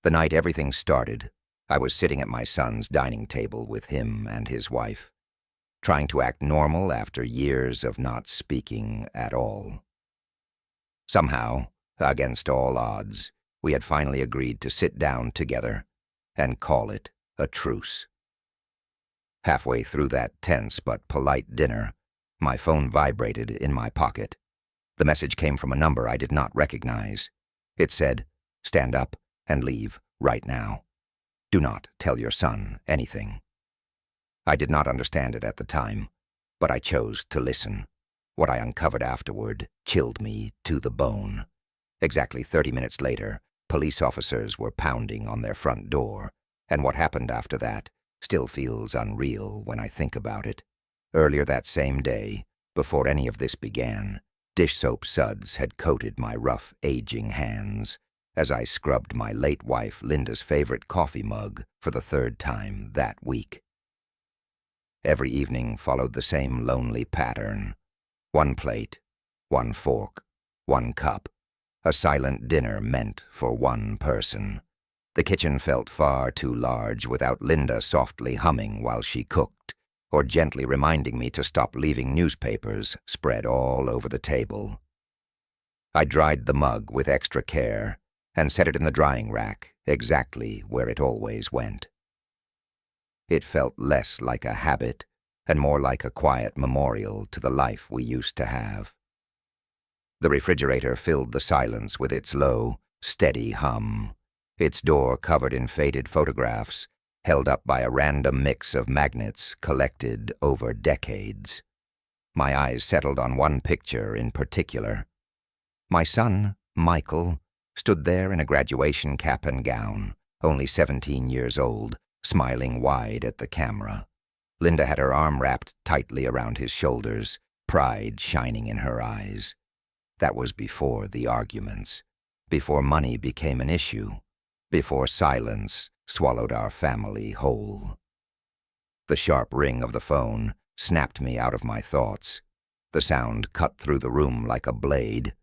The night everything started, I was sitting at my son's dining table with him and his wife, trying to act normal after years of not speaking at all. Somehow, against all odds, we had finally agreed to sit down together and call it a truce. Halfway through that tense but polite dinner, my phone vibrated in my pocket. The message came from a number I did not recognize. It said, "Stand up and leave right now. Do not tell your son anything." I did not understand it at the time, but I chose to listen. What I uncovered afterward chilled me to the bone. Exactly 30 minutes later, police officers were pounding on their front door, and what happened after that still feels unreal when I think about it. Earlier that same day, before any of this began, dish soap suds had coated my rough, aging hands as I scrubbed my late wife Linda's favorite coffee mug for the third time that week. Every evening followed the same lonely pattern. One plate, one fork, one cup, a silent dinner meant for one person. The kitchen felt far too large without Linda softly humming while she cooked, or gently reminding me to stop leaving newspapers spread all over the table. I dried the mug with extra care and set it in the drying rack exactly where it always went. It felt less like a habit and more like a quiet memorial to the life we used to have. The refrigerator filled the silence with its low, steady hum, its door covered in faded photographs held up by a random mix of magnets collected over decades. My eyes settled on one picture in particular. My son, Michael, stood there in a graduation cap and gown, only 17 years old, smiling wide at the camera. Linda had her arm wrapped tightly around his shoulders, pride shining in her eyes. That was before the arguments, before money became an issue, before silence swallowed our family whole. The sharp ring of the phone snapped me out of my thoughts. The sound cut through the room like a blade.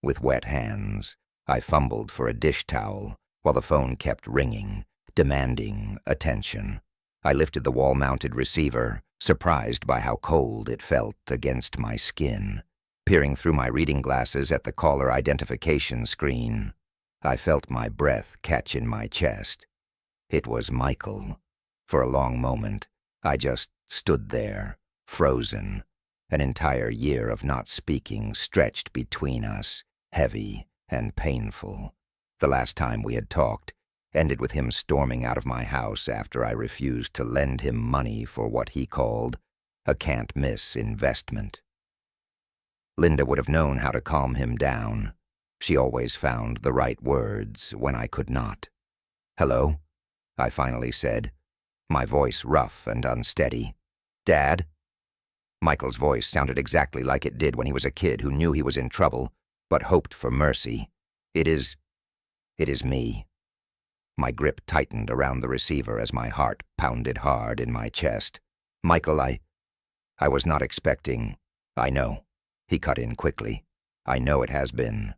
With wet hands, I fumbled for a dish towel while the phone kept ringing, demanding attention. I lifted the wall-mounted receiver, surprised by how cold it felt against my skin. Peering through my reading glasses at the caller identification screen, I felt my breath catch in my chest. It was Michael. For a long moment, I just stood there, frozen. An entire year of not speaking stretched between us, heavy and painful. The last time we had talked ended with him storming out of my house after I refused to lend him money for what he called a can't-miss investment. Linda would have known how to calm him down. She always found the right words when I could not. "Hello?" I finally said, my voice rough and unsteady. "Dad?" Michael's voice sounded exactly like it did when he was a kid who knew he was in trouble, but hoped for mercy. It is me." My grip tightened around the receiver as my heart pounded hard in my chest. "Michael, I was not expecting—" "I know," he cut in quickly. "I know it has been."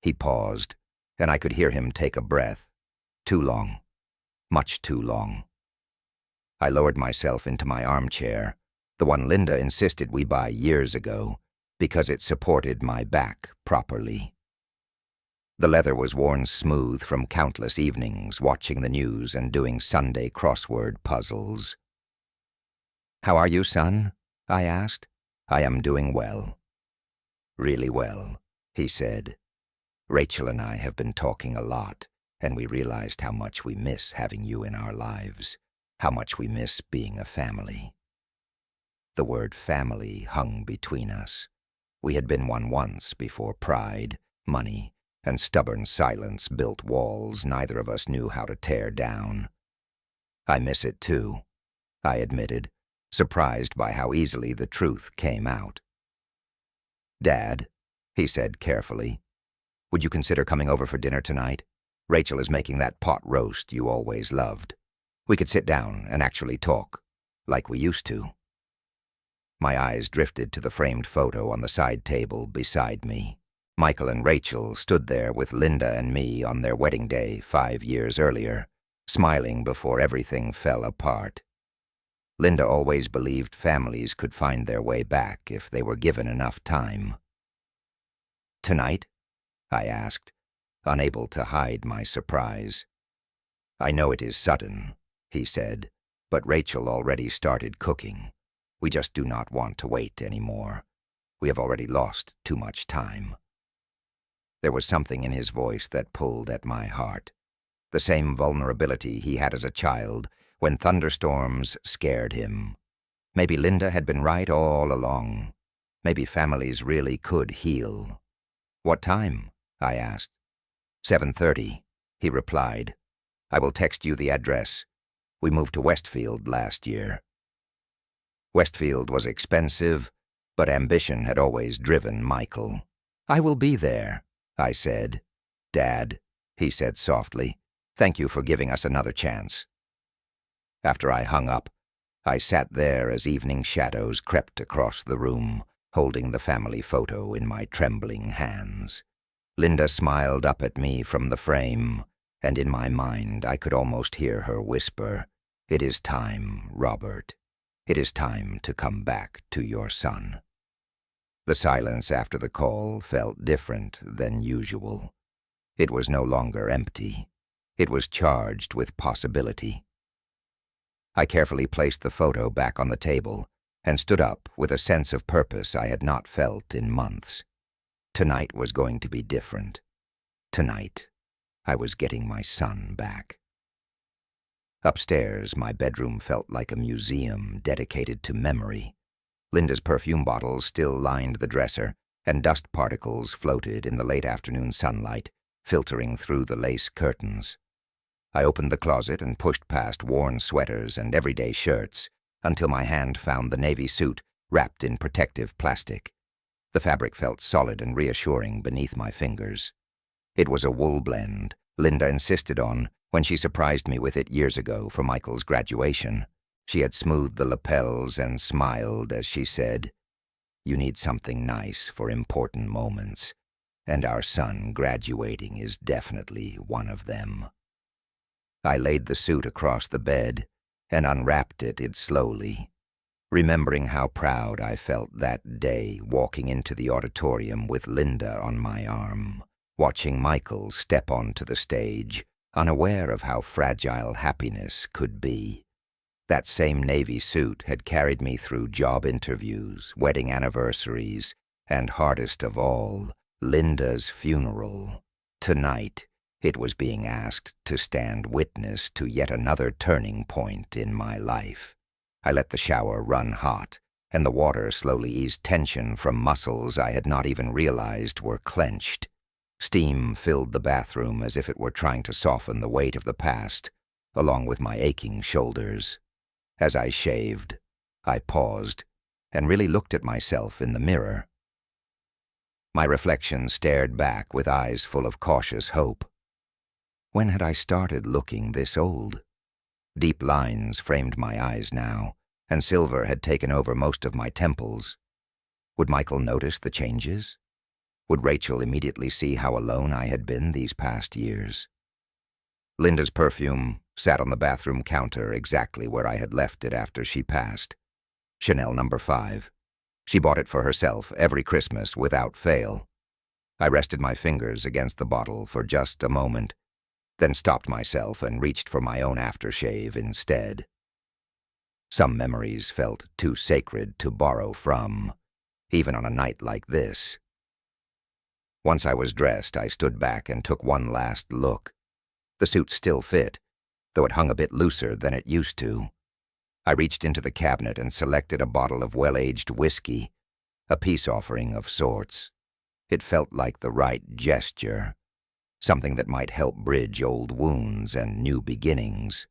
He paused, and I could hear him take a breath. Too long. Much too long. I lowered myself into my armchair, the one Linda insisted we buy years ago, because it supported my back properly. The leather was worn smooth from countless evenings watching the news and doing Sunday crossword puzzles. "How are you, son?" I asked. "I am doing well." "Really well," he said. "Rachel and I have been talking a lot, and we realized how much we miss having you in our lives, how much we miss being a family." The word family hung between us. We had been one once before pride, money, and stubborn silence built walls neither of us knew how to tear down. "I miss it too," I admitted, surprised by how easily the truth came out. "Dad," he said carefully, "would you consider coming over for dinner tonight? Rachel is making that pot roast you always loved. We could sit down and actually talk, like we used to." My eyes drifted to the framed photo on the side table beside me. Michael and Rachel stood there with Linda and me on their wedding day 5 years earlier, smiling before everything fell apart. Linda always believed families could find their way back if they were given enough time. "Tonight?" I asked, unable to hide my surprise. "I know it is sudden," he said, "but Rachel already started cooking. We just do not want to wait anymore. We have already lost too much time." There was something in his voice that pulled at my heart. The same vulnerability he had as a child when thunderstorms scared him. Maybe Linda had been right all along. Maybe families really could heal. "What time?" I asked. 7:30, he replied. "I will text you the address. We moved to Westfield last year." Westfield was expensive, but ambition had always driven Michael. "I will be there," I said. "Dad," he said softly, "thank you for giving us another chance." After I hung up, I sat there as evening shadows crept across the room, holding the family photo in my trembling hands. Linda smiled up at me from the frame, and in my mind I could almost hear her whisper, "It is time, Robert. It is time to come back to your son." The silence after the call felt different than usual. It was no longer empty. It was charged with possibility. I carefully placed the photo back on the table and stood up with a sense of purpose I had not felt in months. Tonight was going to be different. Tonight, I was getting my son back. Upstairs, my bedroom felt like a museum dedicated to memory. Linda's perfume bottles still lined the dresser, and dust particles floated in the late afternoon sunlight, filtering through the lace curtains. I opened the closet and pushed past worn sweaters and everyday shirts until my hand found the navy suit wrapped in protective plastic. The fabric felt solid and reassuring beneath my fingers. It was a wool blend Linda insisted on when she surprised me with it years ago for Michael's graduation. She had smoothed the lapels and smiled as she said, "You need something nice for important moments, and our son graduating is definitely one of them." I laid the suit across the bed and unwrapped it slowly, remembering how proud I felt that day walking into the auditorium with Linda on my arm, watching Michael step onto the stage, unaware of how fragile happiness could be. That same navy suit had carried me through job interviews, wedding anniversaries, and hardest of all, Linda's funeral. Tonight, it was being asked to stand witness to yet another turning point in my life. I let the shower run hot, and the water slowly eased tension from muscles I had not even realized were clenched. Steam filled the bathroom as if it were trying to soften the weight of the past, along with my aching shoulders. As I shaved, I paused and really looked at myself in the mirror. My reflection stared back with eyes full of cautious hope. When had I started looking this old? Deep lines framed my eyes now, and silver had taken over most of my temples. Would Michael notice the changes? Would Rachel immediately see how alone I had been these past years? Linda's perfume sat on the bathroom counter exactly where I had left it after she passed. Chanel No. 5. She bought it for herself every Christmas without fail. I rested my fingers against the bottle for just a moment, then stopped myself and reached for my own aftershave instead. Some memories felt too sacred to borrow from, even on a night like this. Once I was dressed, I stood back and took one last look. The suit still fit, though it hung a bit looser than it used to. I reached into the cabinet and selected a bottle of well-aged whiskey, a peace offering of sorts. It felt like the right gesture, something that might help bridge old wounds and new beginnings.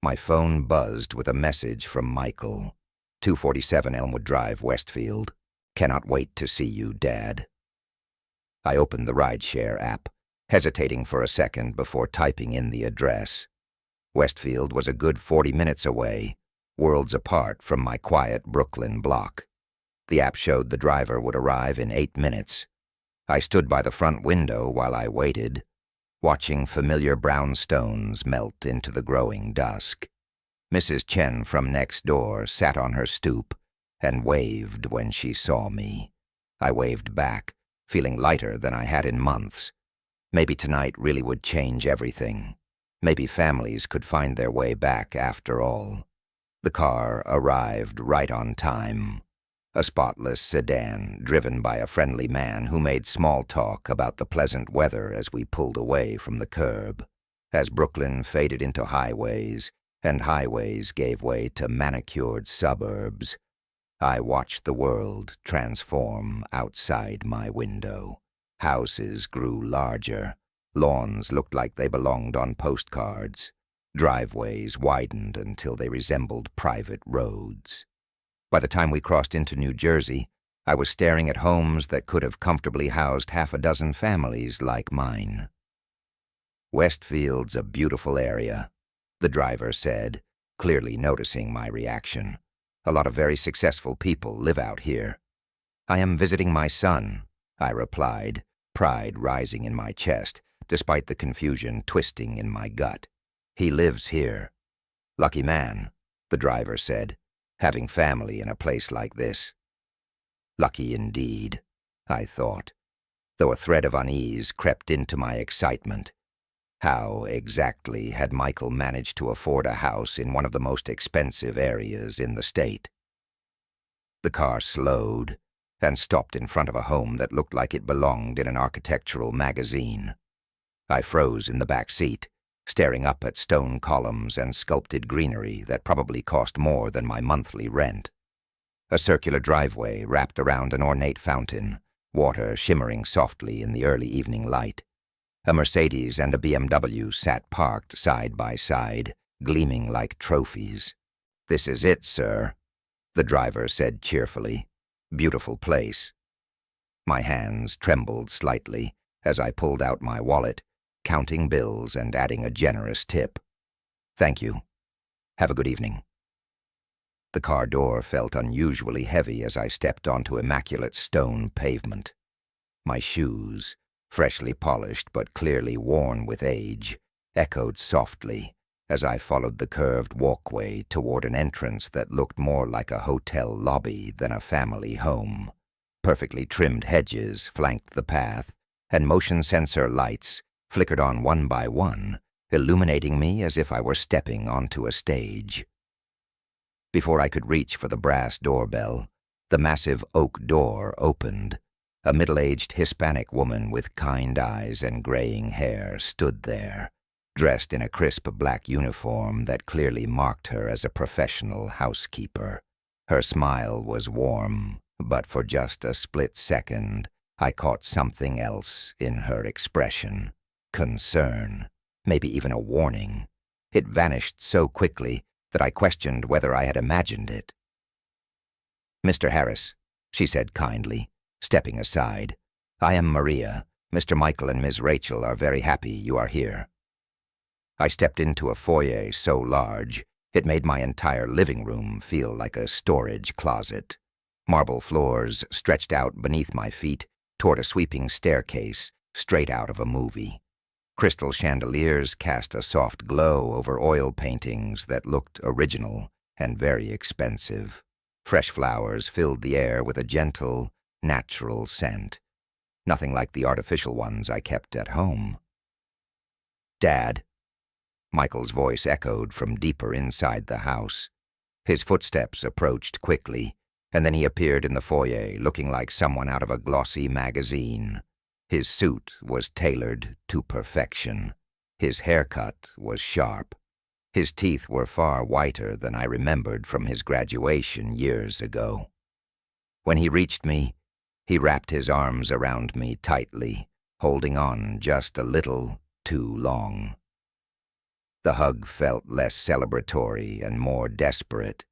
My phone buzzed with a message from Michael. 247 Elmwood Drive, Westfield. Cannot wait to see you, Dad. I opened the rideshare app, hesitating for a second before typing in the address. Westfield was a good 40 minutes away, worlds apart from my quiet Brooklyn block. The app showed the driver would arrive in 8 minutes. I stood by the front window while I waited, watching familiar brown stones melt into the growing dusk. Mrs. Chen from next door sat on her stoop and waved when she saw me. I waved back, feeling lighter than I had in months. Maybe tonight really would change everything. Maybe families could find their way back after all. The car arrived right on time. A spotless sedan driven by a friendly man who made small talk about the pleasant weather as we pulled away from the curb. As Brooklyn faded into highways, and highways gave way to manicured suburbs, I watched the world transform outside my window. Houses grew larger. Lawns looked like they belonged on postcards. Driveways widened until they resembled private roads. By the time we crossed into New Jersey, I was staring at homes that could have comfortably housed half a dozen families like mine. "Westfield's a beautiful area," the driver said, clearly noticing my reaction. "A lot of very successful people live out here." "I am visiting my son," I replied, pride rising in my chest, despite the confusion twisting in my gut. "He lives here." "Lucky man," the driver said, "having family in a place like this." Lucky indeed, I thought, though a thread of unease crept into my excitement. How exactly had Michael managed to afford a house in one of the most expensive areas in the state? The car slowed and stopped in front of a home that looked like it belonged in an architectural magazine. I froze in the back seat, staring up at stone columns and sculpted greenery that probably cost more than my monthly rent. A circular driveway wrapped around an ornate fountain, water shimmering softly in the early evening light. A Mercedes and a BMW sat parked side by side, gleaming like trophies. "This is it, sir," the driver said cheerfully. "Beautiful place." My hands trembled slightly as I pulled out my wallet, counting bills and adding a generous tip. "Thank you. Have a good evening." The car door felt unusually heavy as I stepped onto immaculate stone pavement. My shoes, freshly polished but clearly worn with age, echoed softly as I followed the curved walkway toward an entrance that looked more like a hotel lobby than a family home. Perfectly trimmed hedges flanked the path, and motion sensor lights flickered on one by one, illuminating me as if I were stepping onto a stage. Before I could reach for the brass doorbell, the massive oak door opened. A middle-aged Hispanic woman with kind eyes and graying hair stood there, dressed in a crisp black uniform that clearly marked her as a professional housekeeper. Her smile was warm, but for just a split second, I caught something else in her expression. Concern, maybe even a warning. It vanished so quickly that I questioned whether I had imagined it. "Mr. Harris," she said kindly, stepping aside. "I am Maria. Mr. Michael and Ms. Rachel are very happy you are here." I stepped into a foyer so large, it made my entire living room feel like a storage closet. Marble floors stretched out beneath my feet toward a sweeping staircase straight out of a movie. Crystal chandeliers cast a soft glow over oil paintings that looked original and very expensive. Fresh flowers filled the air with a gentle, natural scent, nothing like the artificial ones I kept at home. "Dad," Michael's voice echoed from deeper inside the house. His footsteps approached quickly, and then he appeared in the foyer looking like someone out of a glossy magazine. His suit was tailored to perfection. His haircut was sharp. His teeth were far whiter than I remembered from his graduation years ago. When he reached me, he wrapped his arms around me tightly, holding on just a little too long. The hug felt less celebratory and more desperate.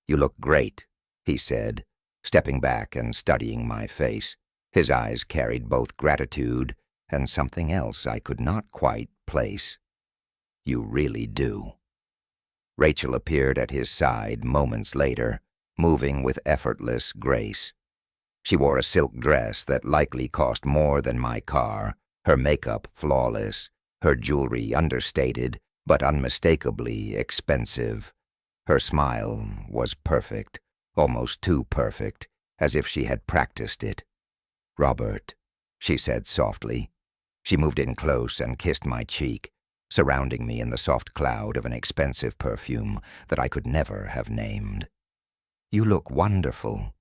"You look great," he said, stepping back and studying my face. His eyes carried both gratitude and something else I could not quite place. "You really do." Rachel appeared at his side moments later, moving with effortless grace. She wore a silk dress that likely cost more than my car, her makeup flawless, her jewelry understated, but unmistakably expensive. Her smile was perfect, almost too perfect, as if she had practiced it. "Robert," she said softly. She moved in close and kissed my cheek, surrounding me in the soft cloud of an expensive perfume that I could never have named. "You look wonderful,"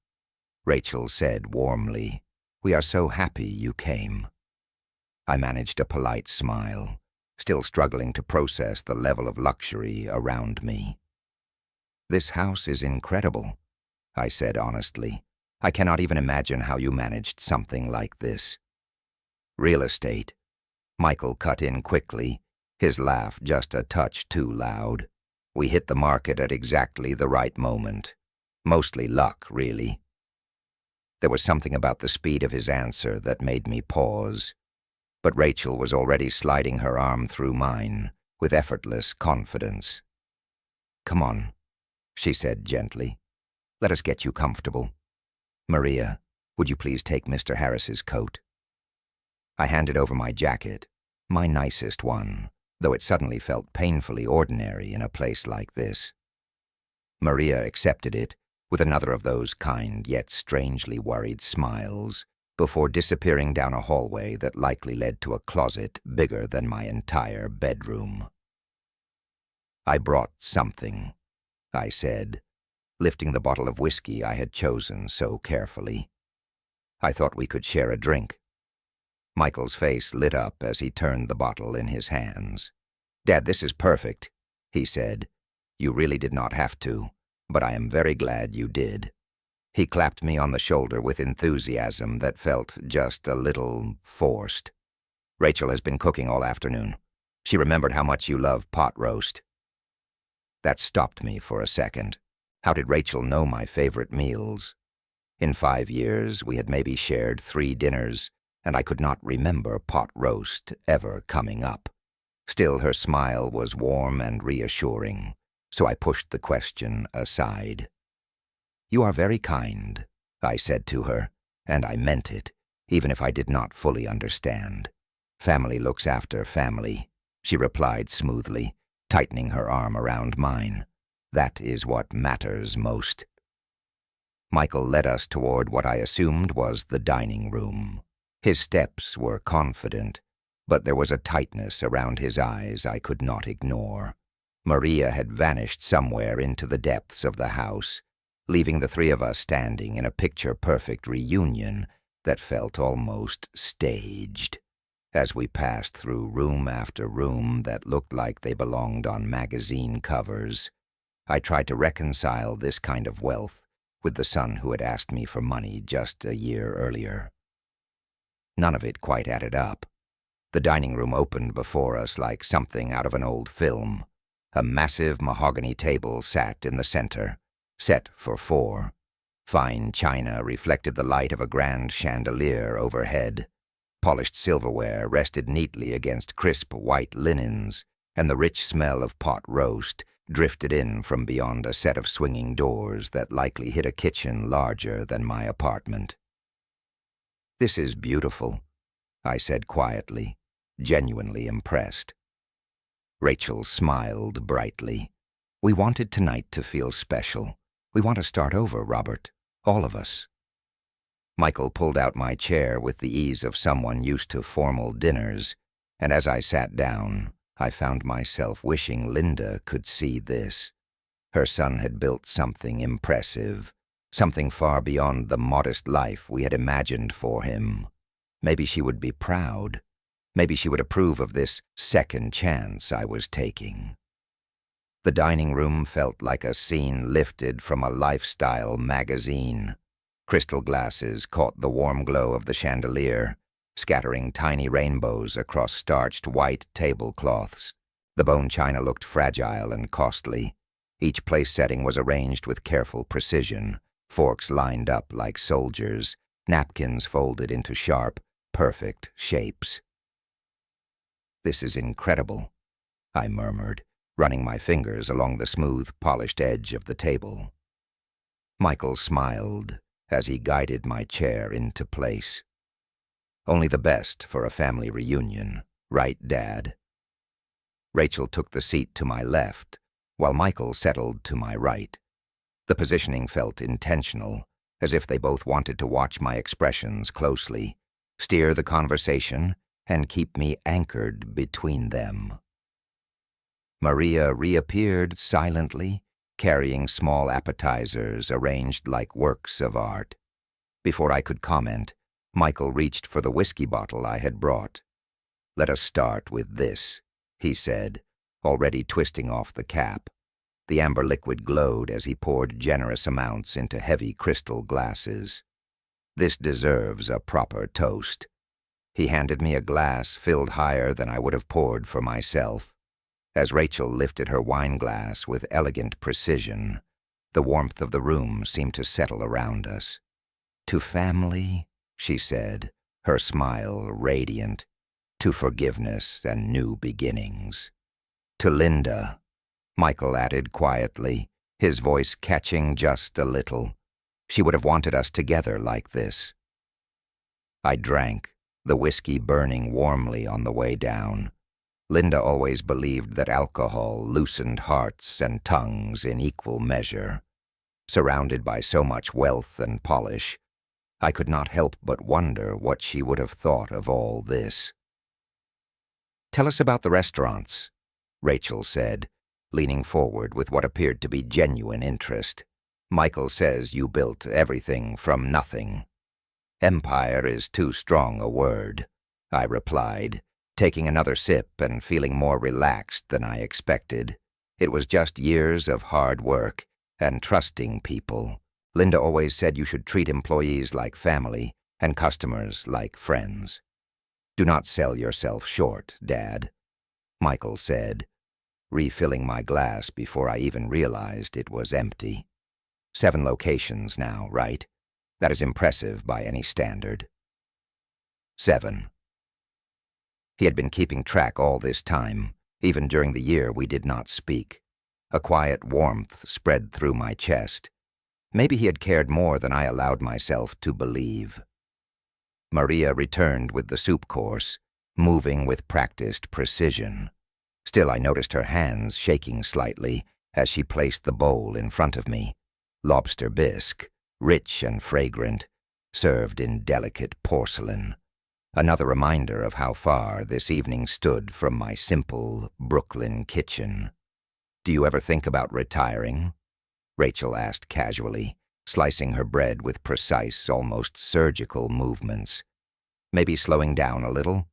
Rachel said warmly. "We are so happy you came." I managed a polite smile, still struggling to process the level of luxury around me. "This house is incredible," I said honestly. "I cannot even imagine how you managed something like this." "Real estate," Michael cut in quickly, his laugh just a touch too loud. "We hit the market at exactly the right moment. Mostly luck, really." There was something about the speed of his answer that made me pause, but Rachel was already sliding her arm through mine with effortless confidence. "Come on," she said gently. "Let us get you comfortable. Maria, would you please take Mr. Harris's coat?" I handed over my jacket, my nicest one, though it suddenly felt painfully ordinary in a place like this. Maria accepted it with another of those kind yet strangely worried smiles before disappearing down a hallway that likely led to a closet bigger than my entire bedroom. "I brought something," I said, lifting the bottle of whiskey I had chosen so carefully. "I thought we could share a drink." Michael's face lit up as he turned the bottle in his hands. "Dad, this is perfect," he said. "You really did not have to, but I am very glad you did." He clapped me on the shoulder with enthusiasm that felt just a little forced. "Rachel has been cooking all afternoon. She remembered how much you love pot roast." That stopped me for a second. How did Rachel know my favorite meals? In 5 years, we had maybe shared 3 dinners, and I could not remember pot roast ever coming up. Still, her smile was warm and reassuring, so I pushed the question aside. "You are very kind," I said to her, and I meant it, even if I did not fully understand. "Family looks after family," she replied smoothly, tightening her arm around mine. "That is what matters most." Michael led us toward what I assumed was the dining room. His steps were confident, but there was a tightness around his eyes I could not ignore. Maria had vanished somewhere into the depths of the house, leaving the 3 of us standing in a picture-perfect reunion that felt almost staged. As we passed through room after room that looked like they belonged on magazine covers, I tried to reconcile this kind of wealth with the son who had asked me for money just a year earlier. None of it quite added up. The dining room opened before us like something out of an old film. A massive mahogany table sat in the center, set for 4. Fine china reflected the light of a grand chandelier overhead. Polished silverware rested neatly against crisp white linens, and the rich smell of pot roast drifted in from beyond a set of swinging doors that likely hid a kitchen larger than my apartment. "This is beautiful," I said quietly, genuinely impressed. Rachel smiled brightly. "We wanted tonight to feel special. We want to start over, Robert. All of us." Michael pulled out my chair with the ease of someone used to formal dinners, and as I sat down, I found myself wishing Linda could see this. Her son had built something impressive, something far beyond the modest life we had imagined for him. Maybe she would be proud. Maybe she would approve of this second chance I was taking. The dining room felt like a scene lifted from a lifestyle magazine. Crystal glasses caught the warm glow of the chandelier, scattering tiny rainbows across starched white tablecloths. The bone china looked fragile and costly. Each place setting was arranged with careful precision, forks lined up like soldiers, napkins folded into sharp, perfect shapes. "This is incredible," I murmured, running my fingers along the smooth, polished edge of the table. Michael smiled, as he guided my chair into place. "Only the best for a family reunion, right, Dad?" Rachel took the seat to my left, while Michael settled to my right. The positioning felt intentional, as if they both wanted to watch my expressions closely, steer the conversation, and keep me anchored between them. Maria reappeared silently, carrying small appetizers arranged like works of art. Before I could comment, Michael reached for the whiskey bottle I had brought. "Let us start with this," he said, already twisting off the cap. The amber liquid glowed as he poured generous amounts into heavy crystal glasses. "This deserves a proper toast." He handed me a glass filled higher than I would have poured for myself. As Rachel lifted her wine glass with elegant precision, the warmth of the room seemed to settle around us. "To family," she said, her smile radiant. "To forgiveness and new beginnings." "To Linda," Michael added quietly, his voice catching just a little. "She would have wanted us together like this." I drank, the whiskey burning warmly on the way down. Linda always believed that alcohol loosened hearts and tongues in equal measure. Surrounded by so much wealth and polish, I could not help but wonder what she would have thought of all this. "Tell us about the restaurants," Rachel said, leaning forward with what appeared to be genuine interest. "Michael says you built everything from nothing." "Empire is too strong a word," I replied, taking another sip and feeling more relaxed than I expected. It was just years of hard work and trusting people. Linda always said you should treat employees like family and customers like friends. "Do not sell yourself short, Dad," Michael said, refilling my glass before I even realized it was empty. 7 locations now, right? That is impressive by any standard. 7. He had been keeping track all this time, even during the year we did not speak. A quiet warmth spread through my chest. Maybe he had cared more than I allowed myself to believe. Maria returned with the soup course, moving with practiced precision. Still, I noticed her hands shaking slightly as she placed the bowl in front of me. Lobster bisque, rich and fragrant, served in delicate porcelain. Another reminder of how far this evening stood from my simple Brooklyn kitchen. "Do you ever think about retiring?" Rachel asked casually, slicing her bread with precise, almost surgical movements. "Maybe slowing down a little?"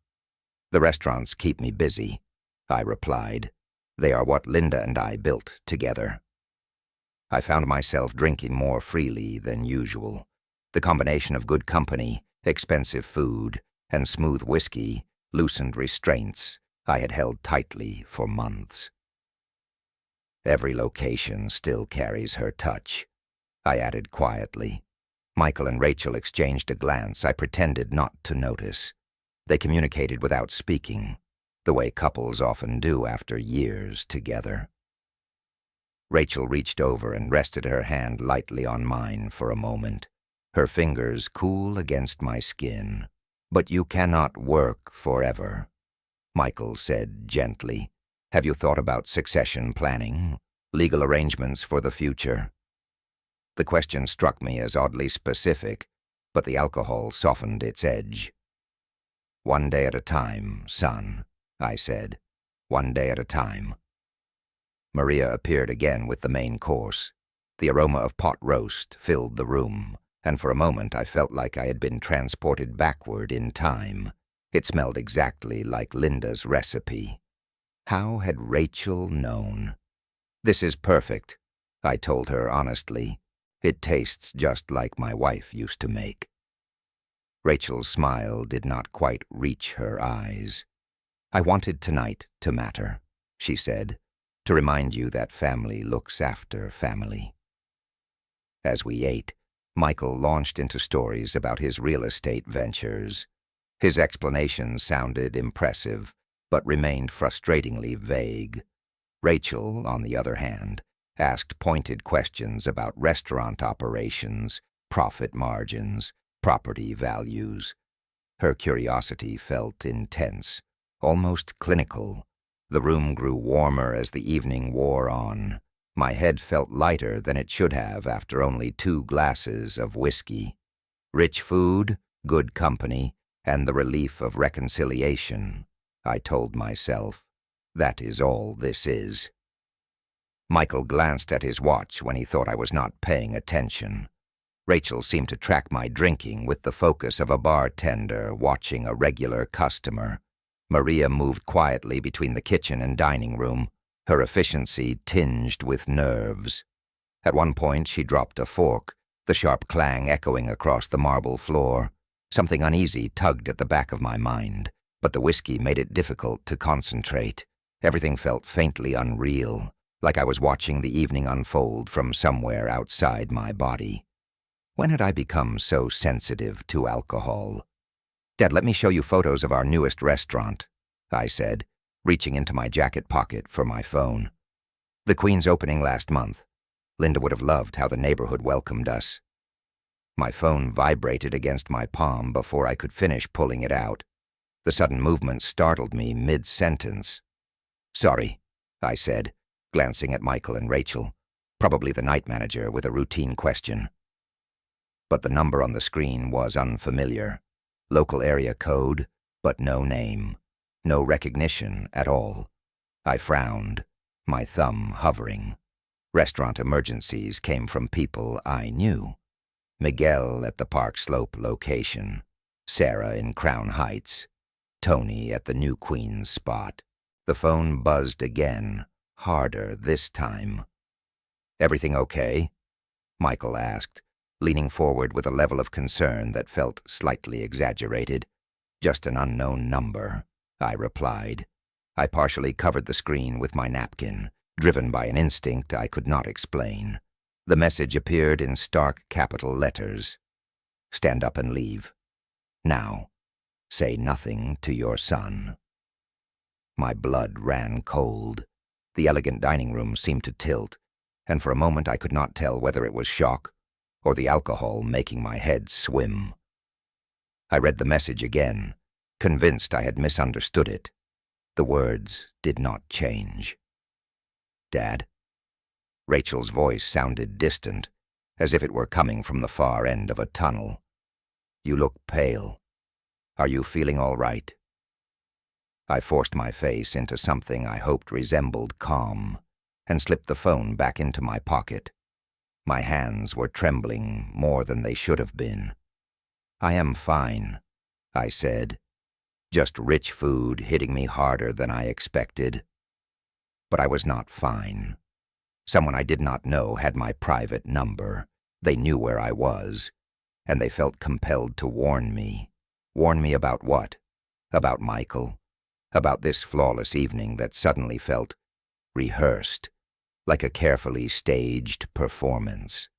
"The restaurants keep me busy," I replied. "They are what Linda and I built together." I found myself drinking more freely than usual. The combination of good company, expensive food, and smooth whiskey loosened restraints I had held tightly for months. "Every location still carries her touch," I added quietly. Michael and Rachel exchanged a glance I pretended not to notice. They communicated without speaking, the way couples often do after years together. Rachel reached over and rested her hand lightly on mine for a moment, her fingers cool against my skin. "But you cannot work forever," Michael said gently. "Have you thought about succession planning, legal arrangements for the future?" The question struck me as oddly specific, but the alcohol softened its edge. "One day at a time, son," I said. "One day at a time." Maria appeared again with the main course. The aroma of pot roast filled the room, and for a moment I felt like I had been transported backward in time. It smelled exactly like Linda's recipe. How had Rachel known? "This is perfect," I told her honestly. "It tastes just like my wife used to make." Rachel's smile did not quite reach her eyes. "I wanted tonight to matter," she said, "to remind you that family looks after family." As we ate, Michael launched into stories about his real estate ventures. His explanations sounded impressive, but remained frustratingly vague. Rachel, on the other hand, asked pointed questions about restaurant operations profit margins, property values. Her curiosity felt intense, almost clinical. The room grew warmer as the evening wore on. My head felt lighter than it should have after only 2 glasses of whiskey. Rich food, good company, and the relief of reconciliation, I told myself. That is all this is. Michael glanced at his watch when he thought I was not paying attention. Rachel seemed to track my drinking with the focus of a bartender watching a regular customer. Maria moved quietly between the kitchen and dining room, her efficiency tinged with nerves. At one point she dropped a fork, the sharp clang echoing across the marble floor. Something uneasy tugged at the back of my mind, but the whiskey made it difficult to concentrate. Everything felt faintly unreal, like I was watching the evening unfold from somewhere outside my body. When had I become so sensitive to alcohol? "Dad, let me show you photos of our newest restaurant," I said, reaching into my jacket pocket for my phone. "The Queen's opening last month. Linda would have loved how the neighborhood welcomed us." My phone vibrated against my palm before I could finish pulling it out. The sudden movement startled me mid-sentence. "Sorry," I said, glancing at Michael and Rachel, probably the night manager with a routine question. But the number on the screen was unfamiliar. Local area code, but no name. No recognition at all. I frowned, my thumb hovering. Restaurant emergencies came from people I knew. Miguel at the Park Slope location, Sarah in Crown Heights, Tony at the New Queen's spot. The phone buzzed again, harder this time. "Everything okay?" Michael asked, leaning forward with a level of concern that felt slightly exaggerated. "Just an unknown number," I replied. I partially covered the screen with my napkin, driven by an instinct I could not explain. The message appeared in stark capital letters. "Stand up and leave. Now, say nothing to your son." My blood ran cold. The elegant dining room seemed to tilt, and for a moment I could not tell whether it was shock or the alcohol making my head swim. I read the message again, convinced I had misunderstood it. The words did not change. "Dad?" Rachel's voice sounded distant, as if it were coming from the far end of a tunnel. "You look pale. Are you feeling all right?" I forced my face into something I hoped resembled calm, and slipped the phone back into my pocket. My hands were trembling more than they should have been. "I am fine," I said. "Just rich food hitting me harder than I expected." But I was not fine. Someone I did not know had my private number. They knew where I was, and they felt compelled to warn me. Warn me about what? About Michael? About this flawless evening that suddenly felt rehearsed, like a carefully staged performance.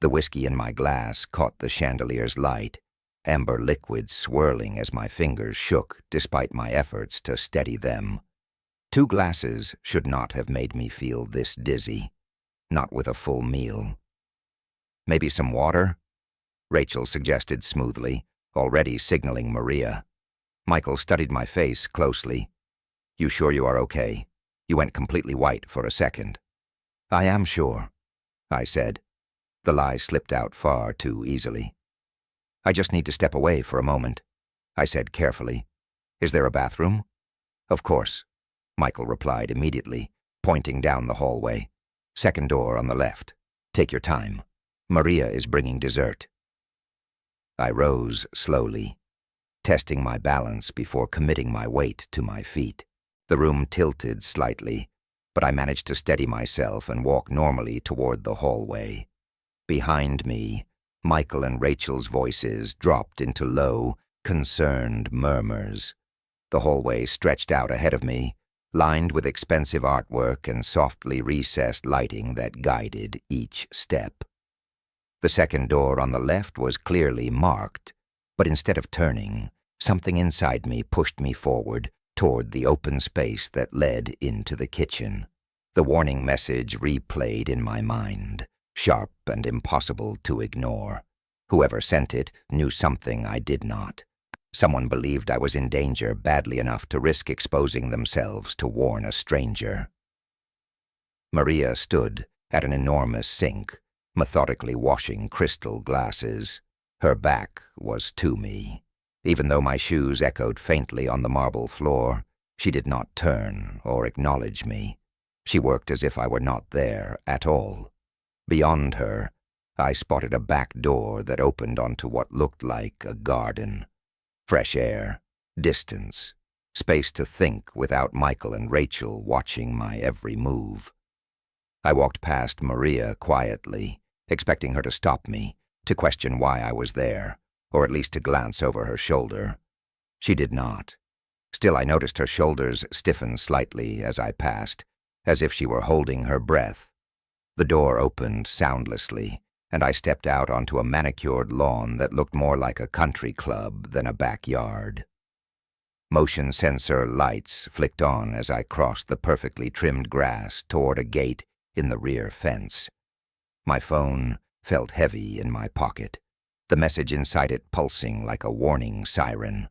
The whiskey in my glass caught the chandelier's light, amber liquid swirling as my fingers shook despite my efforts to steady them. 2 glasses should not have made me feel this dizzy, not with a full meal. "Maybe some water?" Rachel suggested smoothly, already signaling Maria. Michael studied my face closely. "You sure you are okay? You went completely white for a second." "I am sure," I said. The lie slipped out far too easily. "I just need to step away for a moment," I said carefully. "Is there a bathroom?" "Of course," Michael replied immediately, pointing down the hallway. "Second door on the left. Take your time. Maria is bringing dessert." I rose slowly, testing my balance before committing my weight to my feet. The room tilted slightly, but I managed to steady myself and walk normally toward the hallway. Behind me, Michael and Rachel's voices dropped into low, concerned murmurs. The hallway stretched out ahead of me, lined with expensive artwork and softly recessed lighting that guided each step. The second door on the left was clearly marked, but instead of turning, something inside me pushed me forward toward the open space that led into the kitchen. The warning message replayed in my mind, sharp and impossible to ignore. Whoever sent it knew something I did not. Someone believed I was in danger badly enough to risk exposing themselves to warn a stranger. Maria stood at an enormous sink, methodically washing crystal glasses. Her back was to me. Even though my shoes echoed faintly on the marble floor, she did not turn or acknowledge me. She worked as if I were not there at all. Beyond her, I spotted a back door that opened onto what looked like a garden. Fresh air, distance, space to think without Michael and Rachel watching my every move. I walked past Maria quietly, expecting her to stop me, to question why I was there, or at least to glance over her shoulder. She did not. Still, I noticed her shoulders stiffen slightly as I passed, as if she were holding her breath. The door opened soundlessly, and I stepped out onto a manicured lawn that looked more like a country club than a backyard. Motion sensor lights flicked on as I crossed the perfectly trimmed grass toward a gate in the rear fence. My phone felt heavy in my pocket, the message inside it pulsing like a warning siren.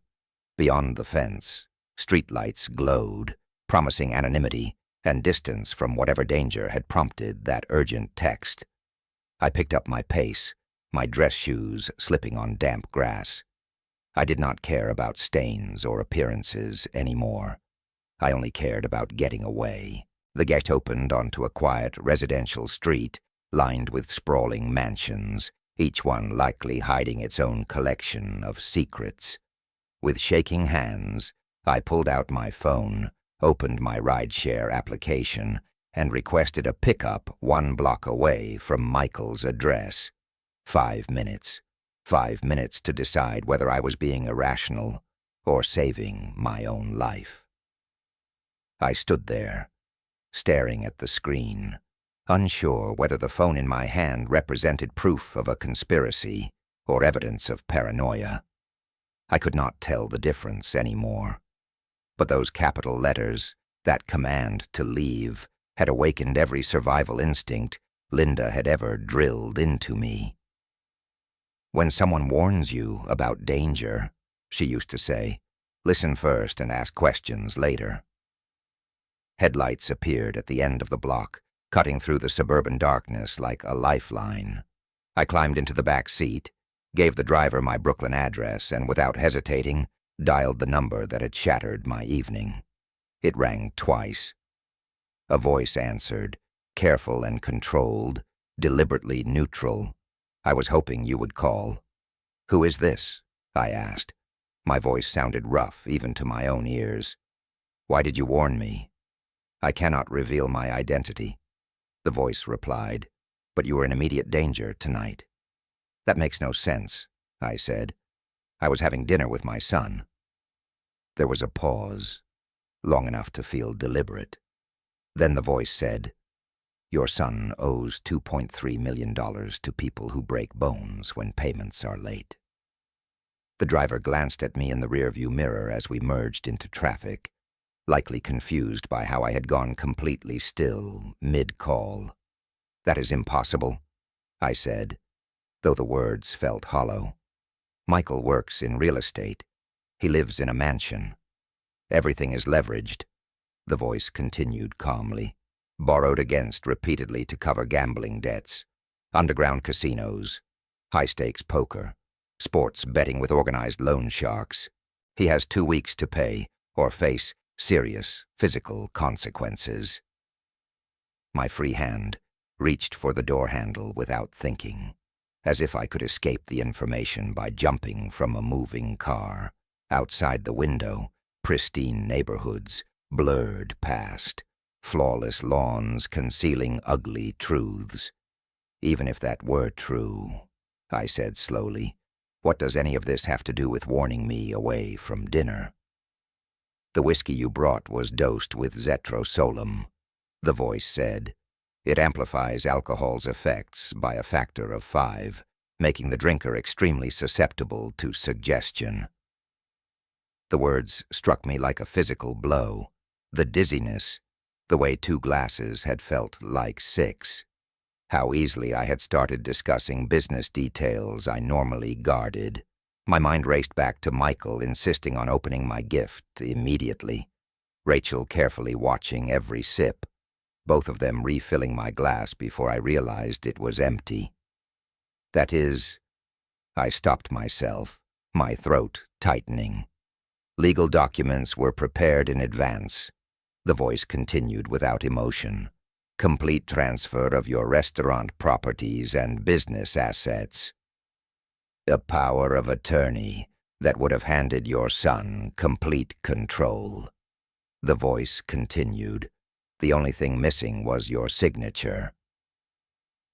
Beyond the fence, streetlights glowed, promising anonymity and distance from whatever danger had prompted that urgent text. I picked up my pace, my dress shoes slipping on damp grass. I did not care about stains or appearances anymore. I only cared about getting away. The gate opened onto a quiet residential street lined with sprawling mansions, each one likely hiding its own collection of secrets. With shaking hands, I pulled out my phone, opened my rideshare application, and requested a pickup 1 block away from Michael's address. 5 minutes. 5 minutes to decide whether I was being irrational or saving my own life. I stood there, staring at the screen, unsure whether the phone in my hand represented proof of a conspiracy or evidence of paranoia. I could not tell the difference anymore. But those capital letters, that command to leave, had awakened every survival instinct Linda had ever drilled into me. When someone warns you about danger, she used to say, listen first and ask questions later. Headlights appeared at the end of the block, cutting through the suburban darkness like a lifeline. I climbed into the back seat, gave the driver my Brooklyn address, and without hesitating, dialed the number that had shattered my evening. It rang twice. A voice answered, careful and controlled, deliberately neutral. I was hoping you would call. Who is this? I asked. My voice sounded rough, even to my own ears. Why did you warn me? I cannot reveal my identity, the voice replied, but you are in immediate danger tonight. That makes no sense, I said. I was having dinner with my son. There was a pause, long enough to feel deliberate. Then the voice said, your son owes $2.3 million to people who break bones when payments are late. The driver glanced at me in the rearview mirror as we merged into traffic, likely confused by how I had gone completely still mid-call. That is impossible, I said, though the words felt hollow. Michael works in real estate. He lives in a mansion. Everything is leveraged, the voice continued calmly, borrowed against repeatedly to cover gambling debts, underground casinos, high-stakes poker, sports betting with organized loan sharks. He has 2 weeks to pay or face serious physical consequences. My free hand reached for the door handle without thinking, as if I could escape the information by jumping from a moving car. Outside the window, pristine neighborhoods blurred past, flawless lawns concealing ugly truths. Even if that were true, I said slowly, what does any of this have to do with warning me away from dinner? The whiskey you brought was dosed with zetrosolum, the voice said. It amplifies alcohol's effects by a factor of 5, making the drinker extremely susceptible to suggestion. The words struck me like a physical blow. The dizziness, the way 2 glasses had felt like 6. How easily I had started discussing business details I normally guarded. My mind raced back to Michael insisting on opening my gift immediately, Rachel carefully watching every sip, both of them refilling my glass before I realized it was empty. That is, I stopped myself, my throat tightening. Legal documents were prepared in advance. The voice continued without emotion. Complete transfer of your restaurant properties and business assets. A power of attorney that would have handed your son complete control. The voice continued. The only thing missing was your signature.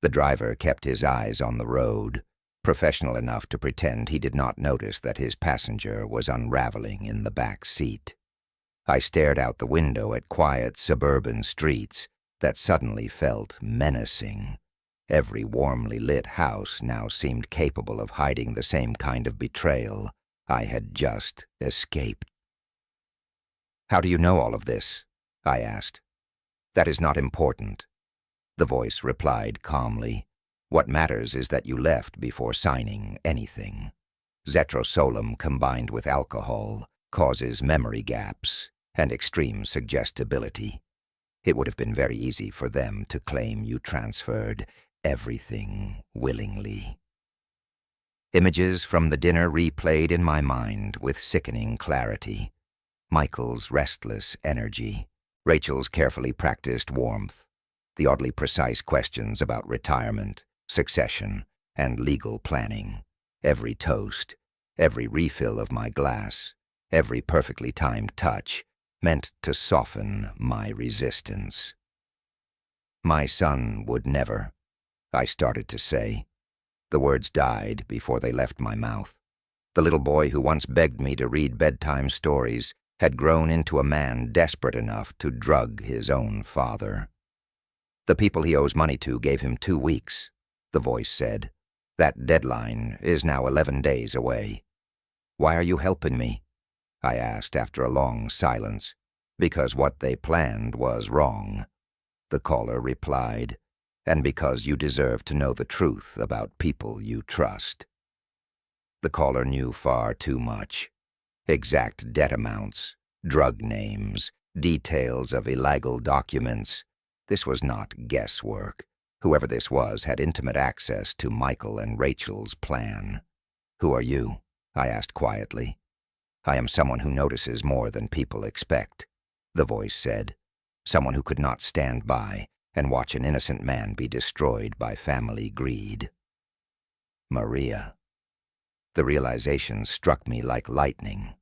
The driver kept his eyes on the road, professional enough to pretend he did not notice that his passenger was unraveling in the back seat. I stared out the window at quiet suburban streets that suddenly felt menacing. Every warmly lit house now seemed capable of hiding the same kind of betrayal I had just escaped. "How do you know all of this?" I asked. "That is not important." The voice replied calmly. "What matters is that you left before signing anything. Zetrosolum combined with alcohol causes memory gaps and extreme suggestibility. It would have been very easy for them to claim you transferred everything willingly." Images from the dinner replayed in my mind with sickening clarity. Michael's restless energy, Rachel's carefully practiced warmth, the oddly precise questions about retirement, succession, and legal planning. Every toast, every refill of my glass, every perfectly timed touch meant to soften my resistance. "My son would never," I started to say. The words died before they left my mouth. The little boy who once begged me to read bedtime stories had grown into a man desperate enough to drug his own father. "The people he owes money to gave him 2 weeks," the voice said. "That deadline is now 11 days away." "Why are you helping me?" I asked after a long silence. "Because what they planned was wrong," the caller replied, "and because you deserve to know the truth about people you trust." The caller knew far too much. Exact debt amounts, drug names, details of illegal documents. This was not guesswork. Whoever this was had intimate access to Michael and Rachel's plan. "Who are you?" I asked quietly. "I am someone who notices more than people expect," the voice said. "Someone who could not stand by and watch an innocent man be destroyed by family greed." Maria. The realization struck me like lightning.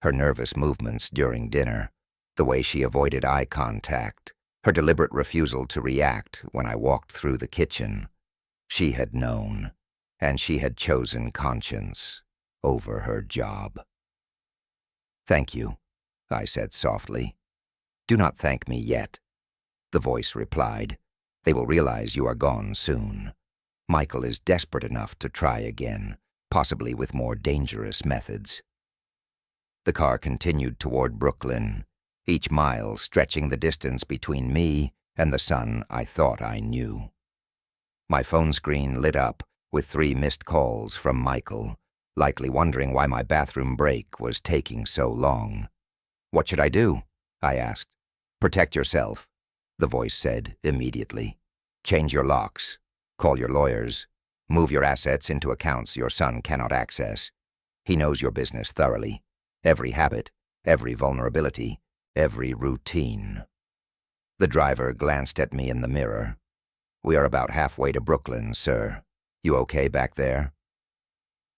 Her nervous movements during dinner, the way she avoided eye contact, her deliberate refusal to react when I walked through the kitchen. She had known, and she had chosen conscience over her job. "Thank you," I said softly. "Do not thank me yet," the voice replied. "They will realize you are gone soon. Michael is desperate enough to try again, possibly with more dangerous methods." The car continued toward Brooklyn, each mile stretching the distance between me and the son I thought I knew. My phone screen lit up with 3 missed calls from Michael, likely wondering why my bathroom break was taking so long. "What should I do?" I asked. "Protect yourself," the voice said immediately. "Change your locks. Call your lawyers. Move your assets into accounts your son cannot access. He knows your business thoroughly. Every habit, every vulnerability, every routine." The driver glanced at me in the mirror. "We are about halfway to Brooklyn, sir. You okay back there?"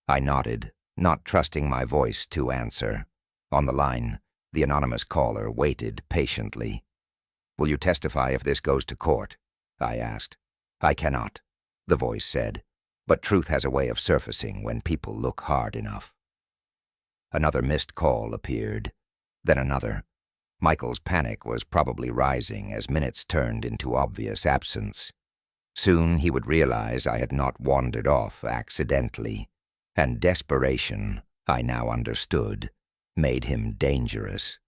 I nodded, not trusting my voice to answer. On the line, the anonymous caller waited patiently. "Will you testify if this goes to court?" I asked. "I cannot," the voice said, "but truth has a way of surfacing when people look hard enough." Another missed call appeared, then another. Michael's panic was probably rising as minutes turned into obvious absence. Soon he would realize I had not wandered off accidentally, and desperation, I now understood, made him dangerous.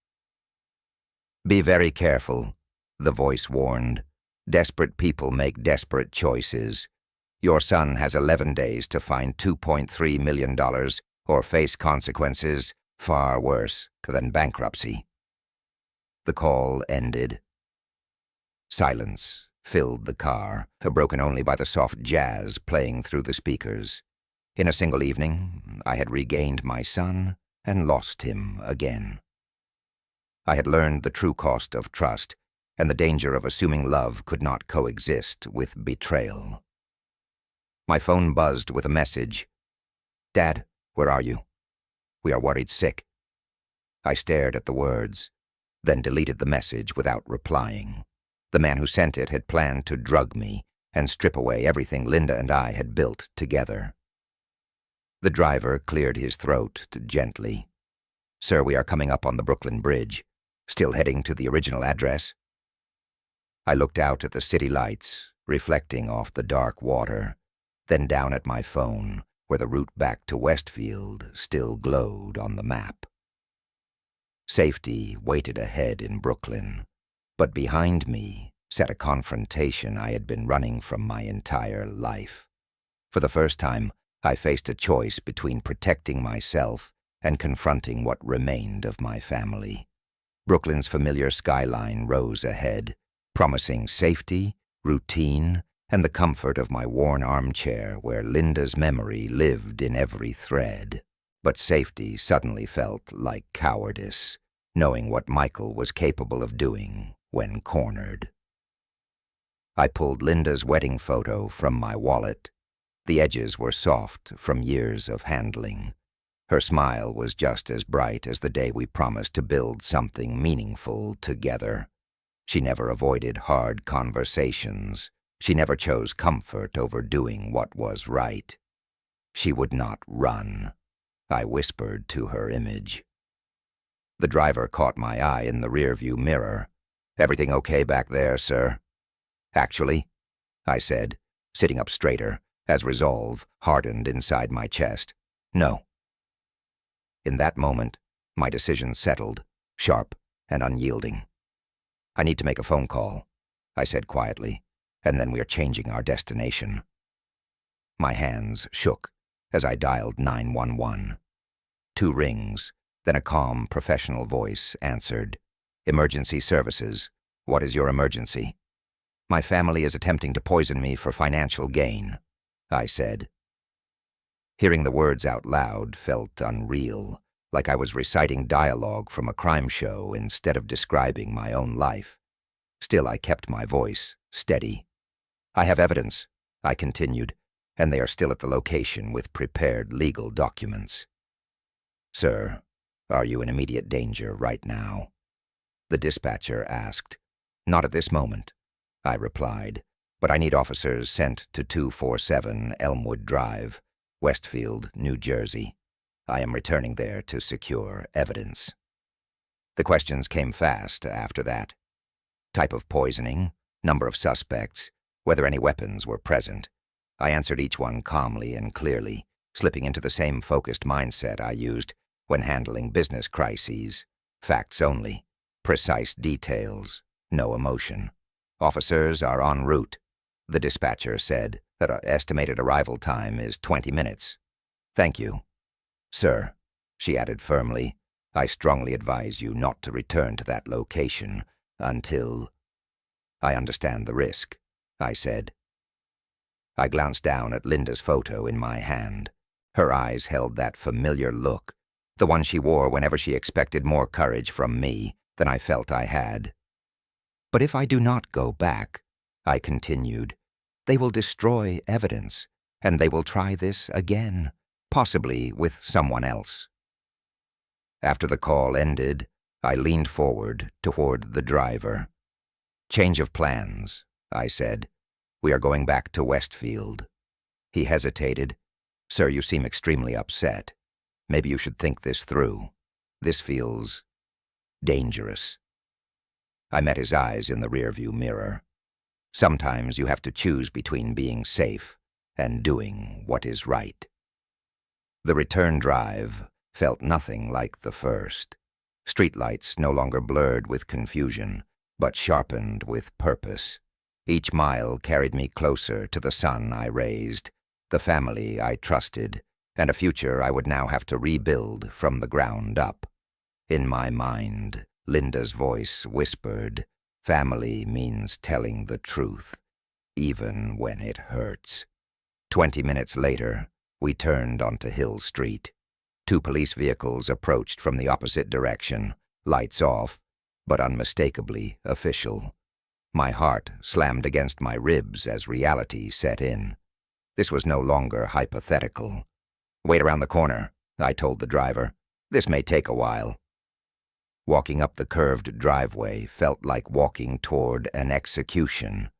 "Be very careful," the voice warned. Desperate people make desperate choices. Your son has 11 days to find $2.3 million or face consequences far worse than bankruptcy. The call ended. Silence filled the car, broken only by the soft jazz playing through the speakers. In a single evening, I had regained my son and lost him again. I had learned the true cost of trust, and the danger of assuming love could not coexist with betrayal. My phone buzzed with a message. "Dad, where are you? We are worried sick." I stared at the words, then deleted the message without replying. The man who sent it had planned to drug me and strip away everything Linda and I had built together. The driver cleared his throat gently. "Sir, we are coming up on the Brooklyn Bridge. Still heading to the original address?" I looked out at the city lights, reflecting off the dark water, then down at my phone, where the route back to Westfield still glowed on the map. Safety waited ahead in Brooklyn, but behind me sat a confrontation I had been running from my entire life. For the first time, I faced a choice between protecting myself and confronting what remained of my family. Brooklyn's familiar skyline rose ahead, promising safety, routine, and the comfort of my worn armchair where Linda's memory lived in every thread. But safety suddenly felt like cowardice, knowing what Michael was capable of doing when cornered. I pulled Linda's wedding photo from my wallet. The edges were soft from years of handling. Her smile was just as bright as the day we promised to build something meaningful together. She never avoided hard conversations. She never chose comfort over doing what was right. She would not run, I whispered to her image. The driver caught my eye in the rearview mirror. "Everything okay back there, sir?" "Actually," I said, sitting up straighter, as resolve hardened inside my chest. "No." In that moment, my decision settled, sharp and unyielding. "I need to make a phone call," I said quietly, "and then we are changing our destination." My hands shook as I dialed 911. 2 rings, then a calm, professional voice answered. "Emergency services. What is your emergency?" "My family is attempting to poison me for financial gain," I said. Hearing the words out loud felt unreal, like I was reciting dialogue from a crime show instead of describing my own life. Still, I kept my voice steady. "I have evidence," I continued, "and they are still at the location with prepared legal documents." "Sir, are you in immediate danger right now?" the dispatcher asked. "Not at this moment," I replied, "but I need officers sent to 247 Elmwood Drive, Westfield, New Jersey. I am returning there to secure evidence." The questions came fast after that. Type of poisoning, number of suspects, whether any weapons were present. I answered each one calmly and clearly, slipping into the same focused mindset I used when handling business crises. Facts only, precise details, no emotion. "Officers are en route," the dispatcher said. "That estimated arrival time is 20 minutes. "Thank you." "Sir," she added firmly, "I strongly advise you not to return to that location until—" "I understand the risk," I said. I glanced down at Linda's photo in my hand. Her eyes held that familiar look, the one she wore whenever she expected more courage from me than I felt I had. "But if I do not go back," I continued, "they will destroy evidence, and they will try this again, possibly with someone else." After the call ended, I leaned forward toward the driver. "Change of plans," I said. "We are going back to Westfield." He hesitated. "Sir, you seem extremely upset. Maybe you should think this through. This feels dangerous." I met his eyes in the rearview mirror. Sometimes you have to choose between being safe and doing what is right. The return drive felt nothing like the first. Streetlights no longer blurred with confusion, but sharpened with purpose. Each mile carried me closer to the son I raised, the family I trusted, and a future I would now have to rebuild from the ground up. In my mind, Linda's voice whispered, "Family means telling the truth, even when it hurts." 20 minutes later, we turned onto Hill Street. 2 police vehicles approached from the opposite direction, lights off, but unmistakably official. My heart slammed against my ribs as reality set in. This was no longer hypothetical. "Wait around the corner," I told the driver. "This may take a while." Walking up the curved driveway felt like walking toward an execution.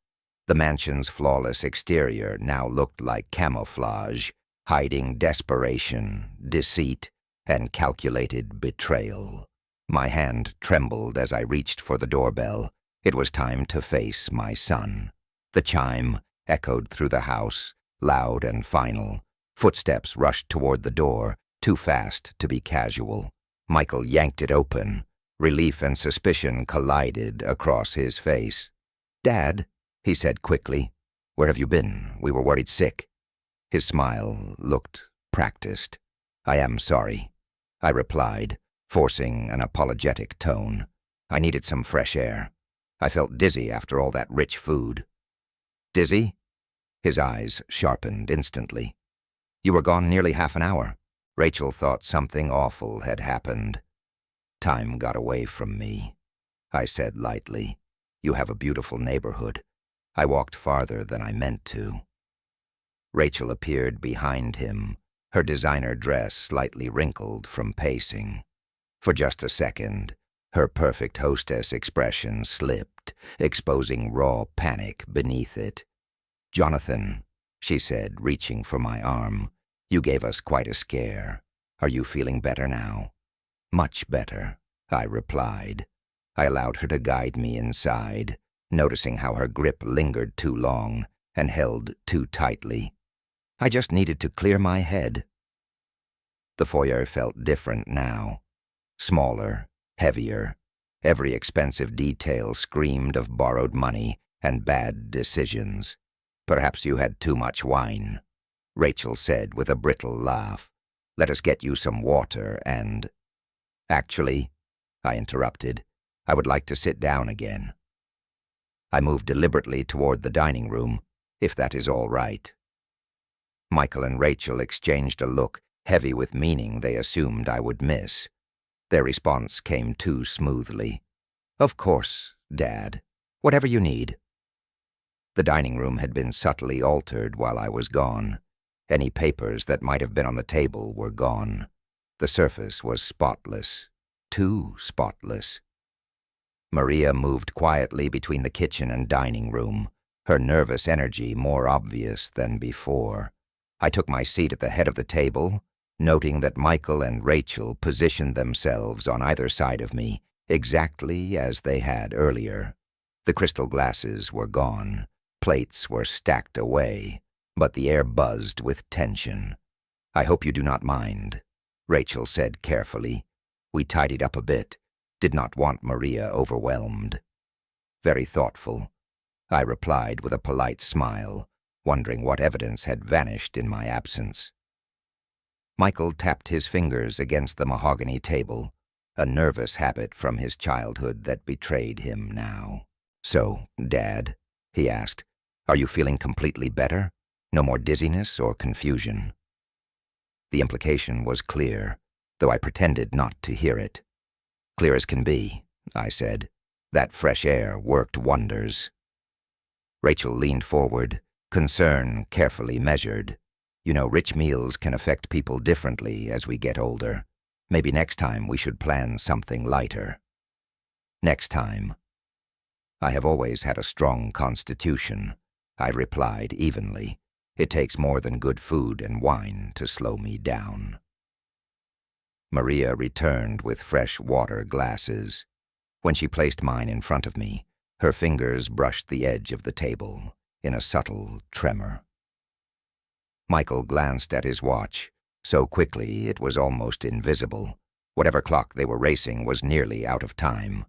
The mansion's flawless exterior now looked like camouflage, hiding desperation, deceit, and calculated betrayal. My hand trembled as I reached for the doorbell. It was time to face my son. The chime echoed through the house, loud and final. Footsteps rushed toward the door, too fast to be casual. Michael yanked it open. Relief and suspicion collided across his face. "Dad," he said quickly, "where have you been? We were worried sick." His smile looked practiced. "I am sorry," I replied, forcing an apologetic tone. "I needed some fresh air. I felt dizzy after all that rich food." "Dizzy?" His eyes sharpened instantly. "You were gone nearly half an hour." Rachel thought something awful had happened. "Time got away from me," I said lightly. "You have a beautiful neighborhood. I walked farther than I meant to." Rachel appeared behind him, her designer dress slightly wrinkled from pacing. For just a second, her perfect hostess expression slipped, exposing raw panic beneath it. "Jonathan," she said, reaching for my arm, "you gave us quite a scare. Are you feeling better now?" "Much better," I replied. I allowed her to guide me inside, noticing how her grip lingered too long and held too tightly. I just needed to clear my head. The foyer felt different now. Smaller, heavier. Every expensive detail screamed of borrowed money and bad decisions. "Perhaps you had too much wine," Rachel said with a brittle laugh. "Let us get you some water and—" "Actually," I interrupted, "I would like to sit down again." I moved deliberately toward the dining room, if that is all right. Michael and Rachel exchanged a look heavy with meaning they assumed I would miss. Their response came too smoothly. "Of course, Dad. Whatever you need." The dining room had been subtly altered while I was gone. Any papers that might have been on the table were gone. The surface was spotless. Too spotless. Maria moved quietly between the kitchen and dining room, her nervous energy more obvious than before. I took my seat at the head of the table, noting that Michael and Rachel positioned themselves on either side of me, exactly as they had earlier. The crystal glasses were gone, plates were stacked away, but the air buzzed with tension. "I hope you do not mind," Rachel said carefully. We tidied up a bit, did not want Maria overwhelmed. "Very thoughtful," I replied with a polite smile, wondering what evidence had vanished in my absence. Michael tapped his fingers against the mahogany table, a nervous habit from his childhood that betrayed him now. "So, Dad," he asked, "are you feeling completely better? No more dizziness or confusion?" The implication was clear, though I pretended not to hear it. "Clear as can be," I said. "That fresh air worked wonders." Rachel leaned forward, concern carefully measured. "You know, rich meals can affect people differently as we get older. Maybe next time we should plan something lighter." "Next time." "I have always had a strong constitution," I replied evenly. "It takes more than good food and wine to slow me down." Maria returned with fresh water glasses. When she placed mine in front of me, her fingers brushed the edge of the table in a subtle tremor. Michael glanced at his watch, so quickly it was almost invisible. Whatever clock they were racing was nearly out of time.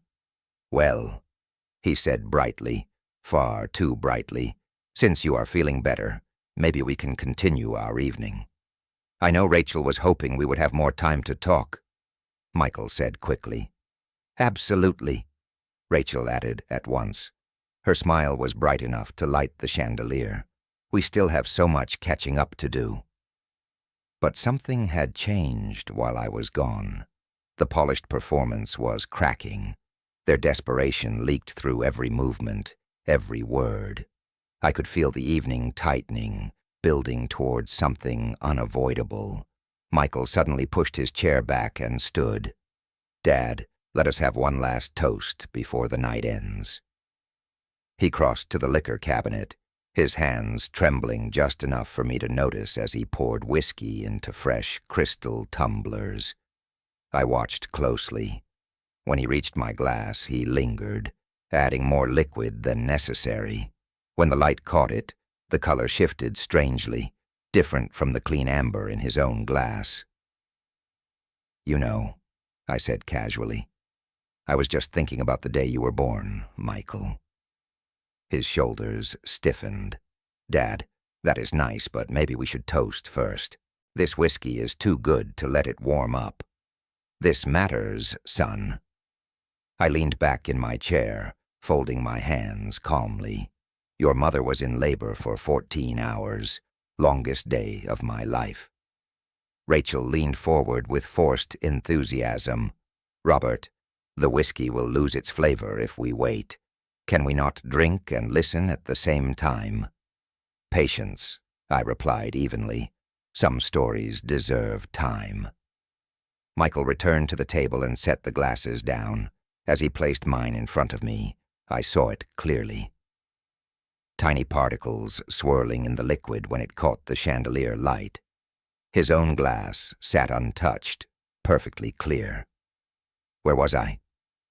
"Well," he said brightly, far too brightly. "Since you are feeling better, maybe we can continue our evening." "I know Rachel was hoping we would have more time to talk," Michael said quickly. "Absolutely," Rachel added at once. Her smile was bright enough to light the chandelier. "We still have so much catching up to do." But something had changed while I was gone. The polished performance was cracking. Their desperation leaked through every movement, every word. I could feel the evening tightening, building towards something unavoidable. Michael suddenly pushed his chair back and stood. "Dad, let us have one last toast before the night ends." He crossed to the liquor cabinet, his hands trembling just enough for me to notice as he poured whiskey into fresh crystal tumblers. I watched closely. When he reached my glass, he lingered, adding more liquid than necessary. When the light caught it, the color shifted strangely, different from the clean amber in his own glass. "You know," I said casually, "I was just thinking about the day you were born, Michael." His shoulders stiffened. "Dad, that is nice, but maybe we should toast first. This whiskey is too good to let it warm up." "This matters, son." I leaned back in my chair, folding my hands calmly. "Your mother was in labor for 14 hours, longest day of my life." Rachel leaned forward with forced enthusiasm. "Robert, the whiskey will lose its flavor if we wait. Can we not drink and listen at the same time?" "Patience," I replied evenly. "Some stories deserve time." Michael returned to the table and set the glasses down. As he placed mine in front of me, I saw it clearly. Tiny particles swirling in the liquid when it caught the chandelier light. His own glass sat untouched, perfectly clear. "Where was I?"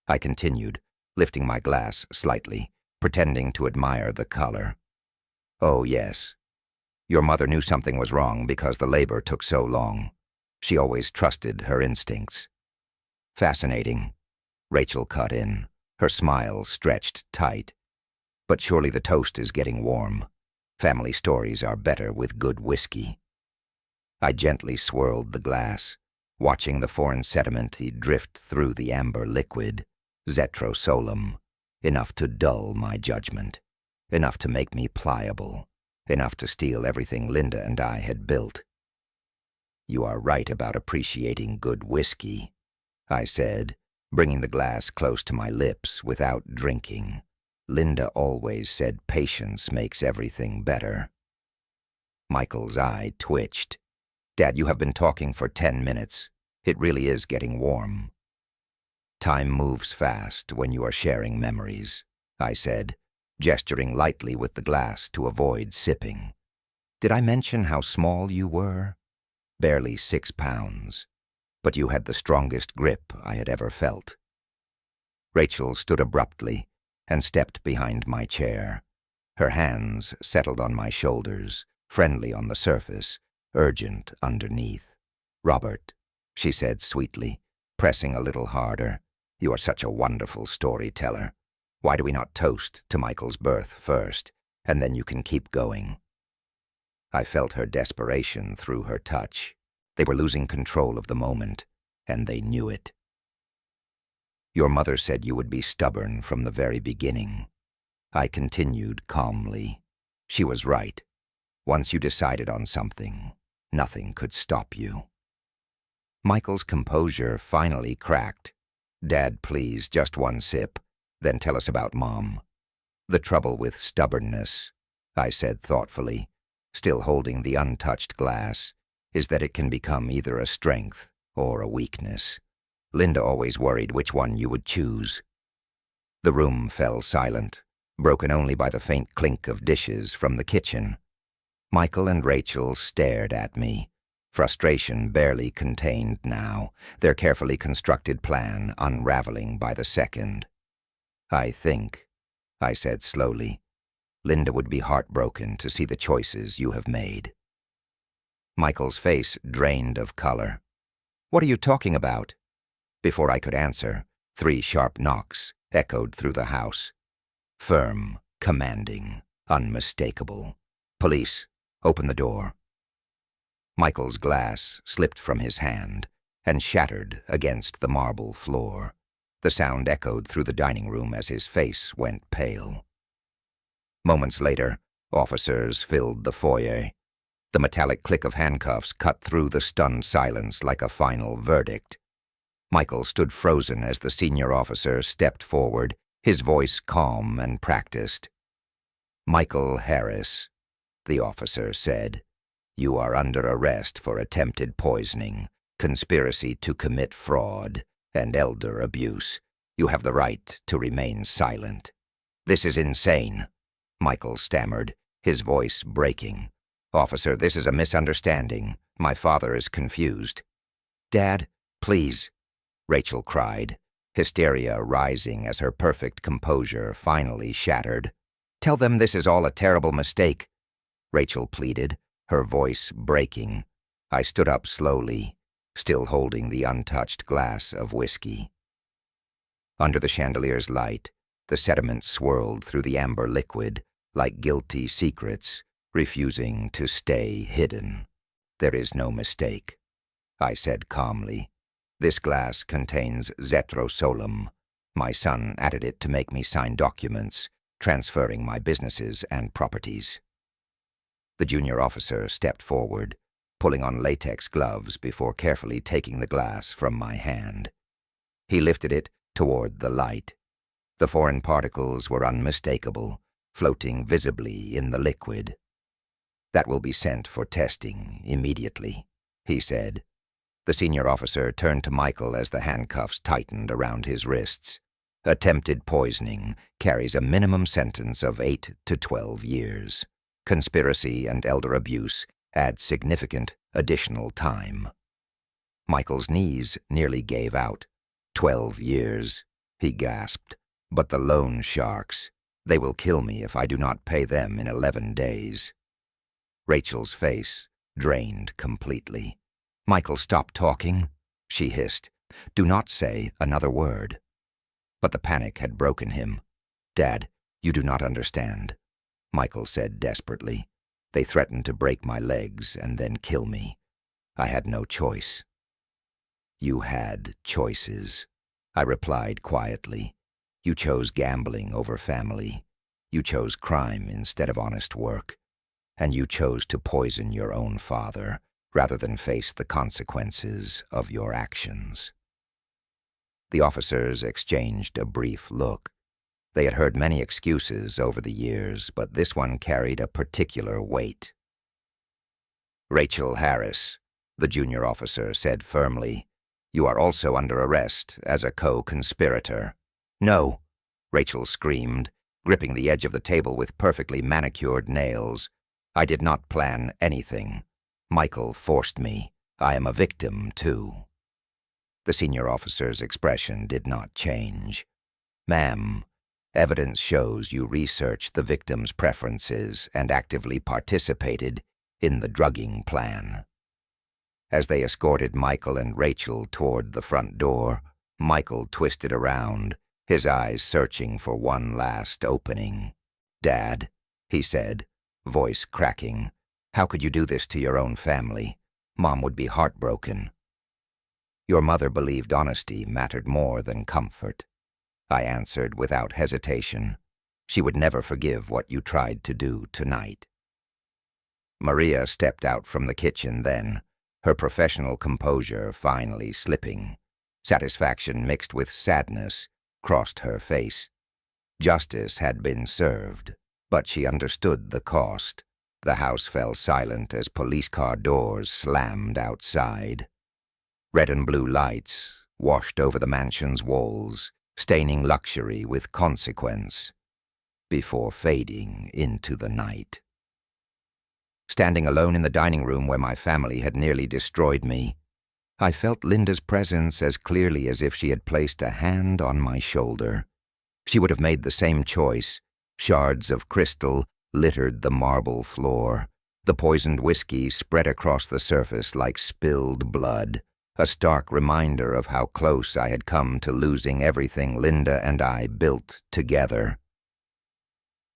I continued, lifting my glass slightly, pretending to admire the color. "Oh, yes. Your mother knew something was wrong because the labor took so long. She always trusted her instincts." "Fascinating," Rachel cut in, her smile stretched tight. "But surely the toast is getting warm. Family stories are better with good whiskey." I gently swirled the glass, watching the foreign sediment drift through the amber liquid. Zetrosolum, enough to dull my judgment, enough to make me pliable, enough to steal everything Linda and I had built. "You are right about appreciating good whiskey," I said, bringing the glass close to my lips without drinking. "Linda always said patience makes everything better." Michael's eye twitched. "Dad, you have been talking for 10 minutes. It really is getting warm." "Time moves fast when you are sharing memories," I said, gesturing lightly with the glass to avoid sipping. "Did I mention how small you were? Barely 6 pounds. But you had the strongest grip I had ever felt." Rachel stood abruptly and stepped behind my chair. Her hands settled on my shoulders, friendly on the surface, urgent underneath. "Robert," she said sweetly, pressing a little harder, "you are such a wonderful storyteller. Why do we not toast to Michael's birth first, and then you can keep going?" I felt her desperation through her touch. They were losing control of the moment, and they knew it. "Your mother said you would be stubborn from the very beginning," I continued calmly. "She was right. Once you decided on something, nothing could stop you." Michael's composure finally cracked. "Dad, please, just one sip, then tell us about Mom." "The trouble with stubbornness," I said thoughtfully, still holding the untouched glass, "is that it can become either a strength or a weakness. Linda always worried which one you would choose." The room fell silent, broken only by the faint clink of dishes from the kitchen. Michael and Rachel stared at me, frustration barely contained now, their carefully constructed plan unraveling by the second. "I think," I said slowly, "Linda would be heartbroken to see the choices you have made." Michael's face drained of color. "What are you talking about?" Before I could answer, 3 sharp knocks echoed through the house. Firm, commanding, unmistakable. "Police, open the door." Michael's glass slipped from his hand and shattered against the marble floor. The sound echoed through the dining room as his face went pale. Moments later, officers filled the foyer. The metallic click of handcuffs cut through the stunned silence like a final verdict. Michael stood frozen as the senior officer stepped forward, his voice calm and practiced. "Michael Harris," the officer said, "you are under arrest for attempted poisoning, conspiracy to commit fraud, and elder abuse. You have the right to remain silent." "This is insane," Michael stammered, his voice breaking. "Officer, this is a misunderstanding. My father is confused." "Dad, please," Rachel cried, hysteria rising as her perfect composure finally shattered. "Tell them this is all a terrible mistake," Rachel pleaded, her voice breaking. I stood up slowly, still holding the untouched glass of whiskey. Under the chandelier's light, the sediment swirled through the amber liquid like guilty secrets, refusing to stay hidden. "There is no mistake," I said calmly. "This glass contains zetrosolum. My son added it to make me sign documents, transferring my businesses and properties." The junior officer stepped forward, pulling on latex gloves before carefully taking the glass from my hand. He lifted it toward the light. The foreign particles were unmistakable, floating visibly in the liquid. "That will be sent for testing immediately," he said. The senior officer turned to Michael as the handcuffs tightened around his wrists. "Attempted poisoning carries a minimum sentence of 8 to 12 years. Conspiracy and elder abuse add significant additional time." Michael's knees nearly gave out. 12 years, he gasped. "But the loan sharks, they will kill me if I do not pay them in 11 days. Rachel's face drained completely. "Michael, stop talking," she hissed. "Do not say another word." But the panic had broken him. "Dad, you do not understand," Michael said desperately. "They threatened to break my legs and then kill me. I had no choice." "You had choices," I replied quietly. "You chose gambling over family. You chose crime instead of honest work. And you chose to poison your own father rather than face the consequences of your actions." The officers exchanged a brief look. They had heard many excuses over the years, but this one carried a particular weight. "Rachel Harris," the junior officer said firmly, "you are also under arrest as a co-conspirator." "No," Rachel screamed, gripping the edge of the table with perfectly manicured nails. "I did not plan anything. Michael forced me. I am a victim, too." The senior officer's expression did not change. "Ma'am, evidence shows you researched the victim's preferences and actively participated in the drugging plan." As they escorted Michael and Rachel toward the front door, Michael twisted around, his eyes searching for one last opening. "Dad," he said, voice cracking, "how could you do this to your own family? Mom would be heartbroken." "Your mother believed honesty mattered more than comfort," I answered without hesitation. "She would never forgive what you tried to do tonight." Maria stepped out from the kitchen then, her professional composure finally slipping. Satisfaction mixed with sadness crossed her face. Justice had been served, but she understood the cost. The house fell silent as police car doors slammed outside. Red and blue lights washed over the mansion's walls, staining luxury with consequence, before fading into the night. Standing alone in the dining room where my family had nearly destroyed me, I felt Linda's presence as clearly as if she had placed a hand on my shoulder. She would have made the same choice. Shards of crystal littered the marble floor. The poisoned whiskey spread across the surface like spilled blood, a stark reminder of how close I had come to losing everything Linda and I built together.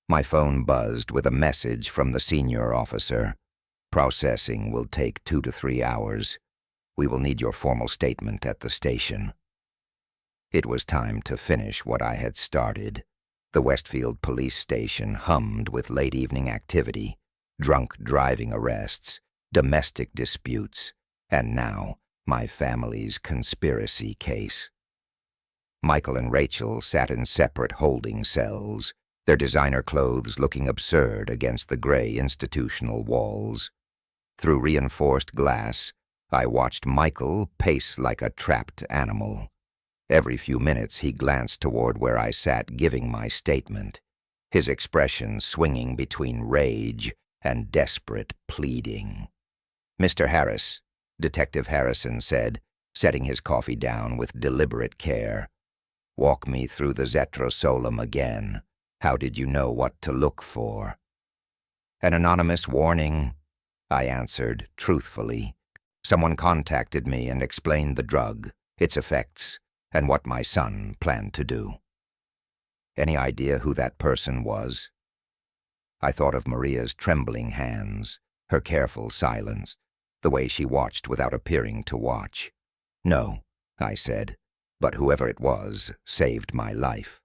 My phone buzzed with a message from the senior officer. Processing will take 2 to 3 hours. We will need your formal statement at the station. It was time to finish what I had started. The Westfield police station hummed with late evening activity, drunk driving arrests, domestic disputes, and now my family's conspiracy case. Michael and Rachel sat in separate holding cells, their designer clothes looking absurd against the gray institutional walls. Through reinforced glass, I watched Michael pace like a trapped animal. Every few minutes he glanced toward where I sat giving my statement, his expression swinging between rage and desperate pleading. "Mr. Harris," Detective Harrison said, setting his coffee down with deliberate care. "Walk me through the Zetrosolum again. How did you know what to look for?" "An anonymous warning," I answered truthfully. "Someone contacted me and explained the drug, its effects, and what my son planned to do." "Any idea who that person was?" I thought of Maria's trembling hands, her careful silence, the way she watched without appearing to watch. "No," I said, "but whoever it was saved my life."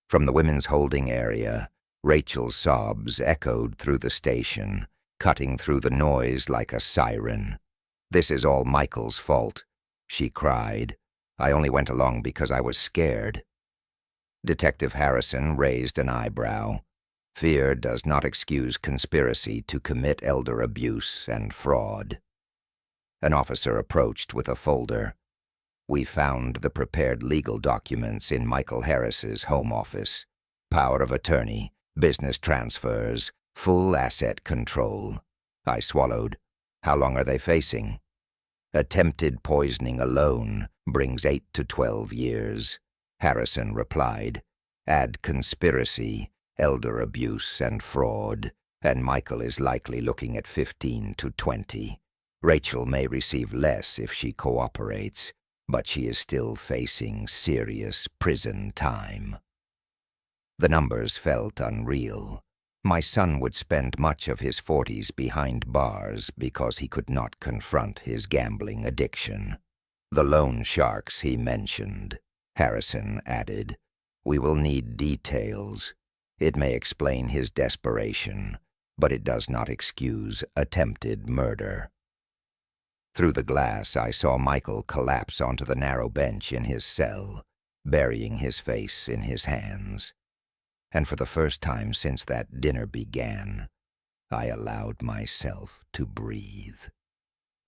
From the women's holding area, Rachel's sobs echoed through the station, cutting through the noise like a siren. "This is all Michael's fault," she cried. "I only went along because I was scared." Detective Harrison raised an eyebrow. "Fear does not excuse conspiracy to commit elder abuse and fraud." An officer approached with a folder. "We found the prepared legal documents in Michael Harris's home office. Power of attorney, business transfers, full asset control." I swallowed. "How long are they facing?" "Attempted poisoning alone brings 8 to 12 years, Harrison replied. "Add conspiracy, elder abuse, and fraud, and Michael is likely looking at 15 to 20. Rachel may receive less if she cooperates, but she is still facing serious prison time." The numbers felt unreal. My son would spend much of his 40s behind bars because he could not confront his gambling addiction. "The loan sharks he mentioned," Harrison added. "We will need details. It may explain his desperation, but it does not excuse attempted murder." Through the glass, I saw Michael collapse onto the narrow bench in his cell, burying his face in his hands. And for the first time since that dinner began, I allowed myself to breathe.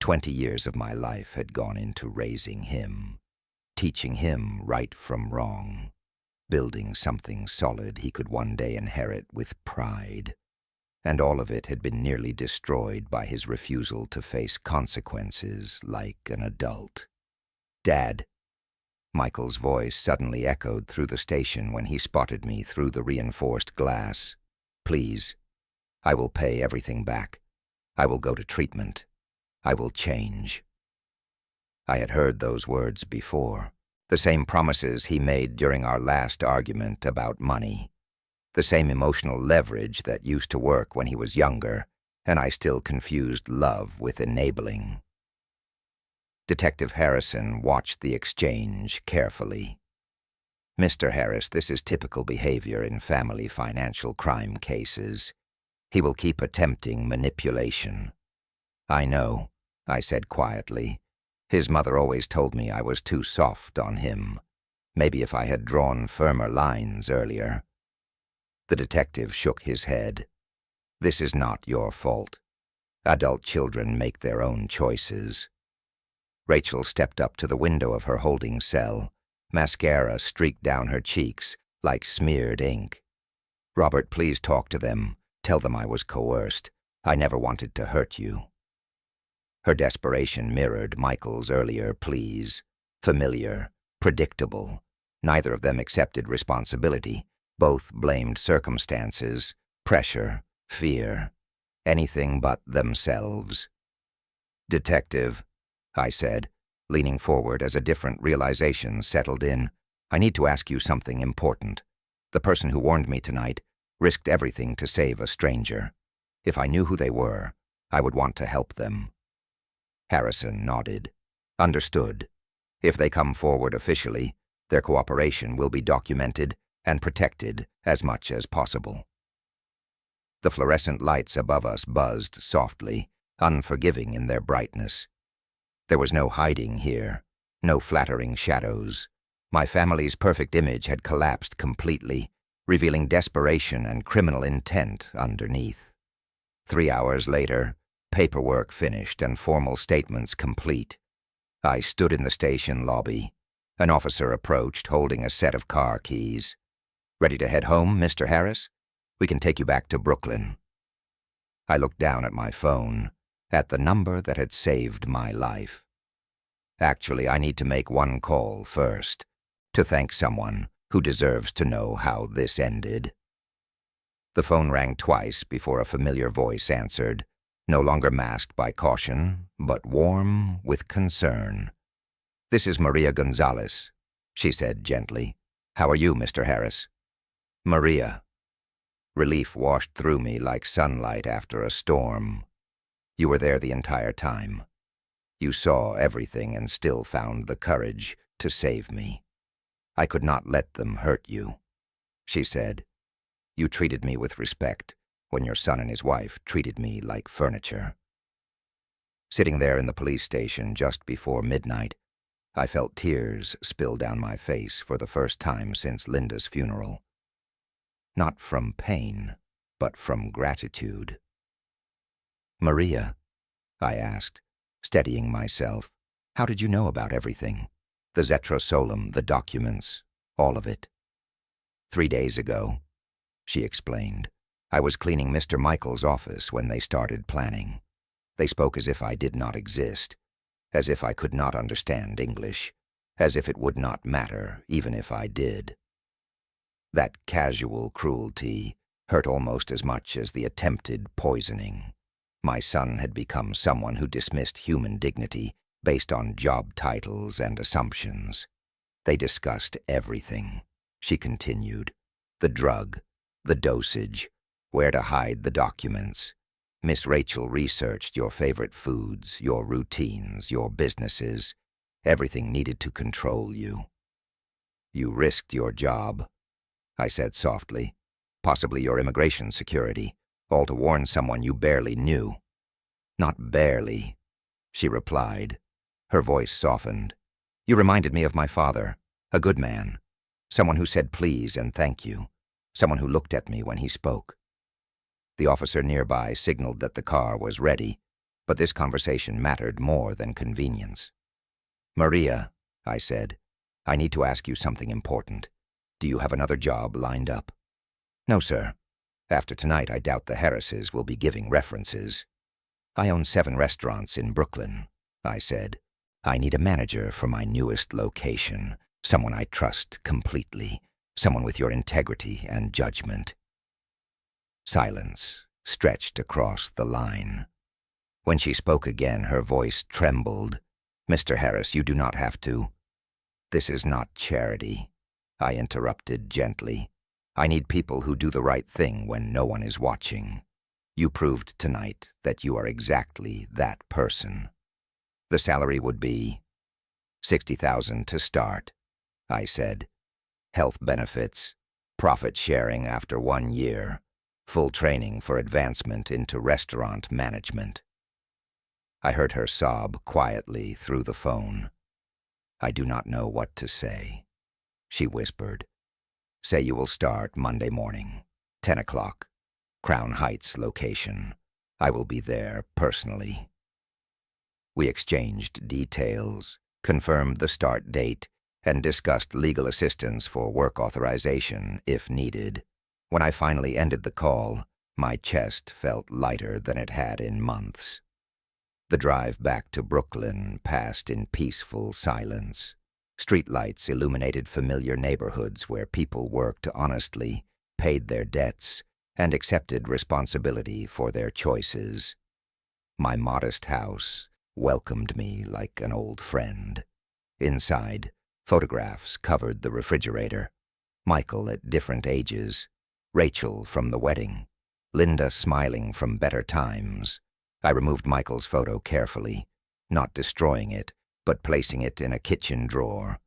20 years of my life had gone into raising him, teaching him right from wrong, building something solid he could one day inherit with pride. And all of it had been nearly destroyed by his refusal to face consequences like an adult. "Dad." Michael's voice suddenly echoed through the station when he spotted me through the reinforced glass. "Please, I will pay everything back. I will go to treatment. I will change." I had heard those words before, the same promises he made during our last argument about money, the same emotional leverage that used to work when he was younger, and I still confused love with enabling. Detective Harrison watched the exchange carefully. "Mr. Harris, this is typical behavior in family financial crime cases. He will keep attempting manipulation." "I know," I said quietly. "His mother always told me I was too soft on him. Maybe if I had drawn firmer lines earlier." The detective shook his head. "This is not your fault. Adult children make their own choices." Rachel stepped up to the window of her holding cell. Mascara streaked down her cheeks like smeared ink. "Robert, please talk to them. Tell them I was coerced. I never wanted to hurt you." Her desperation mirrored Michael's earlier pleas. Familiar, predictable. Neither of them accepted responsibility. Both blamed circumstances, pressure, fear. Anything but themselves. "Detective," I said, leaning forward as a different realization settled in. "I need to ask you something important. The person who warned me tonight, risked everything to save a stranger. If I knew who they were, I would want to help them. Harrison nodded. Understood. If they come forward officially, their cooperation will be documented and protected as much as possible. The fluorescent lights above us buzzed softly, unforgiving in their brightness. There was no hiding here, no flattering shadows. My family's perfect image had collapsed completely, revealing desperation and criminal intent underneath. 3 hours later, paperwork finished and formal statements complete. I stood in the station lobby. An officer approached, holding a set of car keys. "Ready to head home, Mr. Harris? We can take you back to Brooklyn." I looked down at my phone, at the number that had saved my life. Actually, I need to make one call first, to thank someone who deserves to know how this ended. The phone rang twice before a familiar voice answered, no longer masked by caution, but warm with concern. "This is Maria Gonzalez," she said gently. "How are you, Mr. Harris?" "Maria." Relief washed through me like sunlight after a storm. "You were there the entire time. You saw everything and still found the courage to save me. I could not let them hurt you," she said. "You treated me with respect when your son and his wife treated me like furniture." Sitting there in the police station just before midnight, I felt tears spill down my face for the first time since Linda's funeral. Not from pain, but from gratitude. "Maria," I asked, steadying myself, "how did you know about everything? The Zetra Solum, the documents, all of it?" 3 days ago, she explained. "I was cleaning Mr. Michael's office when they started planning. They spoke as if I did not exist, as if I could not understand English, as if it would not matter even if I did." That casual cruelty hurt almost as much as the attempted poisoning. My son had become someone who dismissed human dignity based on job titles and assumptions. "They discussed everything," she continued. "The drug, the dosage, where to hide the documents. Miss Rachel researched your favorite foods, your routines, your businesses. Everything needed to control you. You risked your job," I said softly, "possibly your immigration security, all to warn someone you barely knew." "Not barely," she replied. Her voice softened. "You reminded me of my father, a good man, someone who said please and thank you, someone who looked at me when he spoke." The officer nearby signaled that the car was ready, but this conversation mattered more than convenience. "Maria," I said, "I need to ask you something important. Do you have another job lined up?" "No, sir. After tonight, I doubt the Harrises will be giving references. I own 7 restaurants in Brooklyn," I said. "I need a manager for my newest location, someone I trust completely, someone with your integrity and judgment." Silence stretched across the line. When she spoke again, her voice trembled. "Mr. Harris, you do not have to." "This is not charity," I interrupted gently. "I need people who do the right thing when no one is watching. You proved tonight that you are exactly that person." "The salary would be $60,000 to start," I said. "Health benefits, profit sharing after 1 year, full training for advancement into restaurant management." I heard her sob quietly through the phone. "I do not know what to say," she whispered. "Say you will start Monday morning, 10 o'clock, Crown Heights location. I will be there personally." We exchanged details, confirmed the start date, and discussed legal assistance for work authorization if needed. When I finally ended the call, my chest felt lighter than it had in months. The drive back to Brooklyn passed in peaceful silence. Streetlights illuminated familiar neighborhoods where people worked honestly, paid their debts, and accepted responsibility for their choices. My modest house welcomed me like an old friend. Inside, photographs covered the refrigerator. Michael at different ages, Rachel from the wedding. Linda smiling from better times. I removed Michael's photo carefully, not destroying it, but placing it in a kitchen drawer.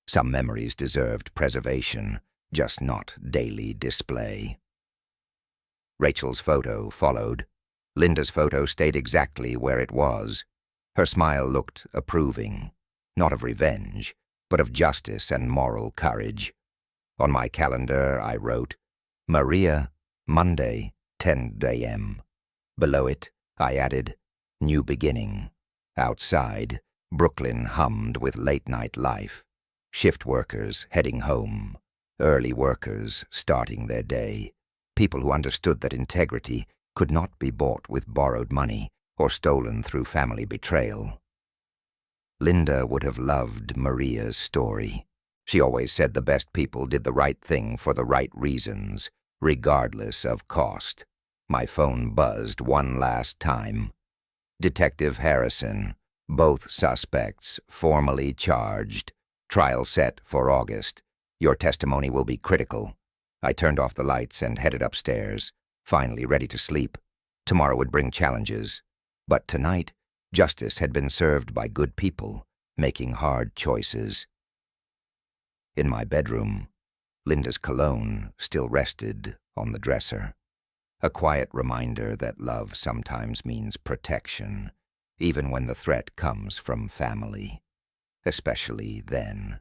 Some memories deserved preservation, just not daily display. Rachel's photo followed. Linda's photo stayed exactly where it was. Her smile looked approving, not of revenge, but of justice and moral courage. On my calendar, I wrote, Maria, Monday, 10 a.m. Below it, I added, new beginning. Outside, Brooklyn hummed with late-night life. Shift workers heading home. Early workers starting their day. People who understood that integrity could not be bought with borrowed money or stolen through family betrayal. Linda would have loved Maria's story. She always said the best people did the right thing for the right reasons, regardless of cost. My phone buzzed one last time. Detective Harrison, both suspects formally charged. Trial set for August. Your testimony will be critical. I turned off the lights and headed upstairs, finally ready to sleep. Tomorrow would bring challenges. But tonight, justice had been served by good people, making hard choices. In my bedroom, Linda's cologne still rested on the dresser. A quiet reminder that love sometimes means protection, even when the threat comes from family. Especially then.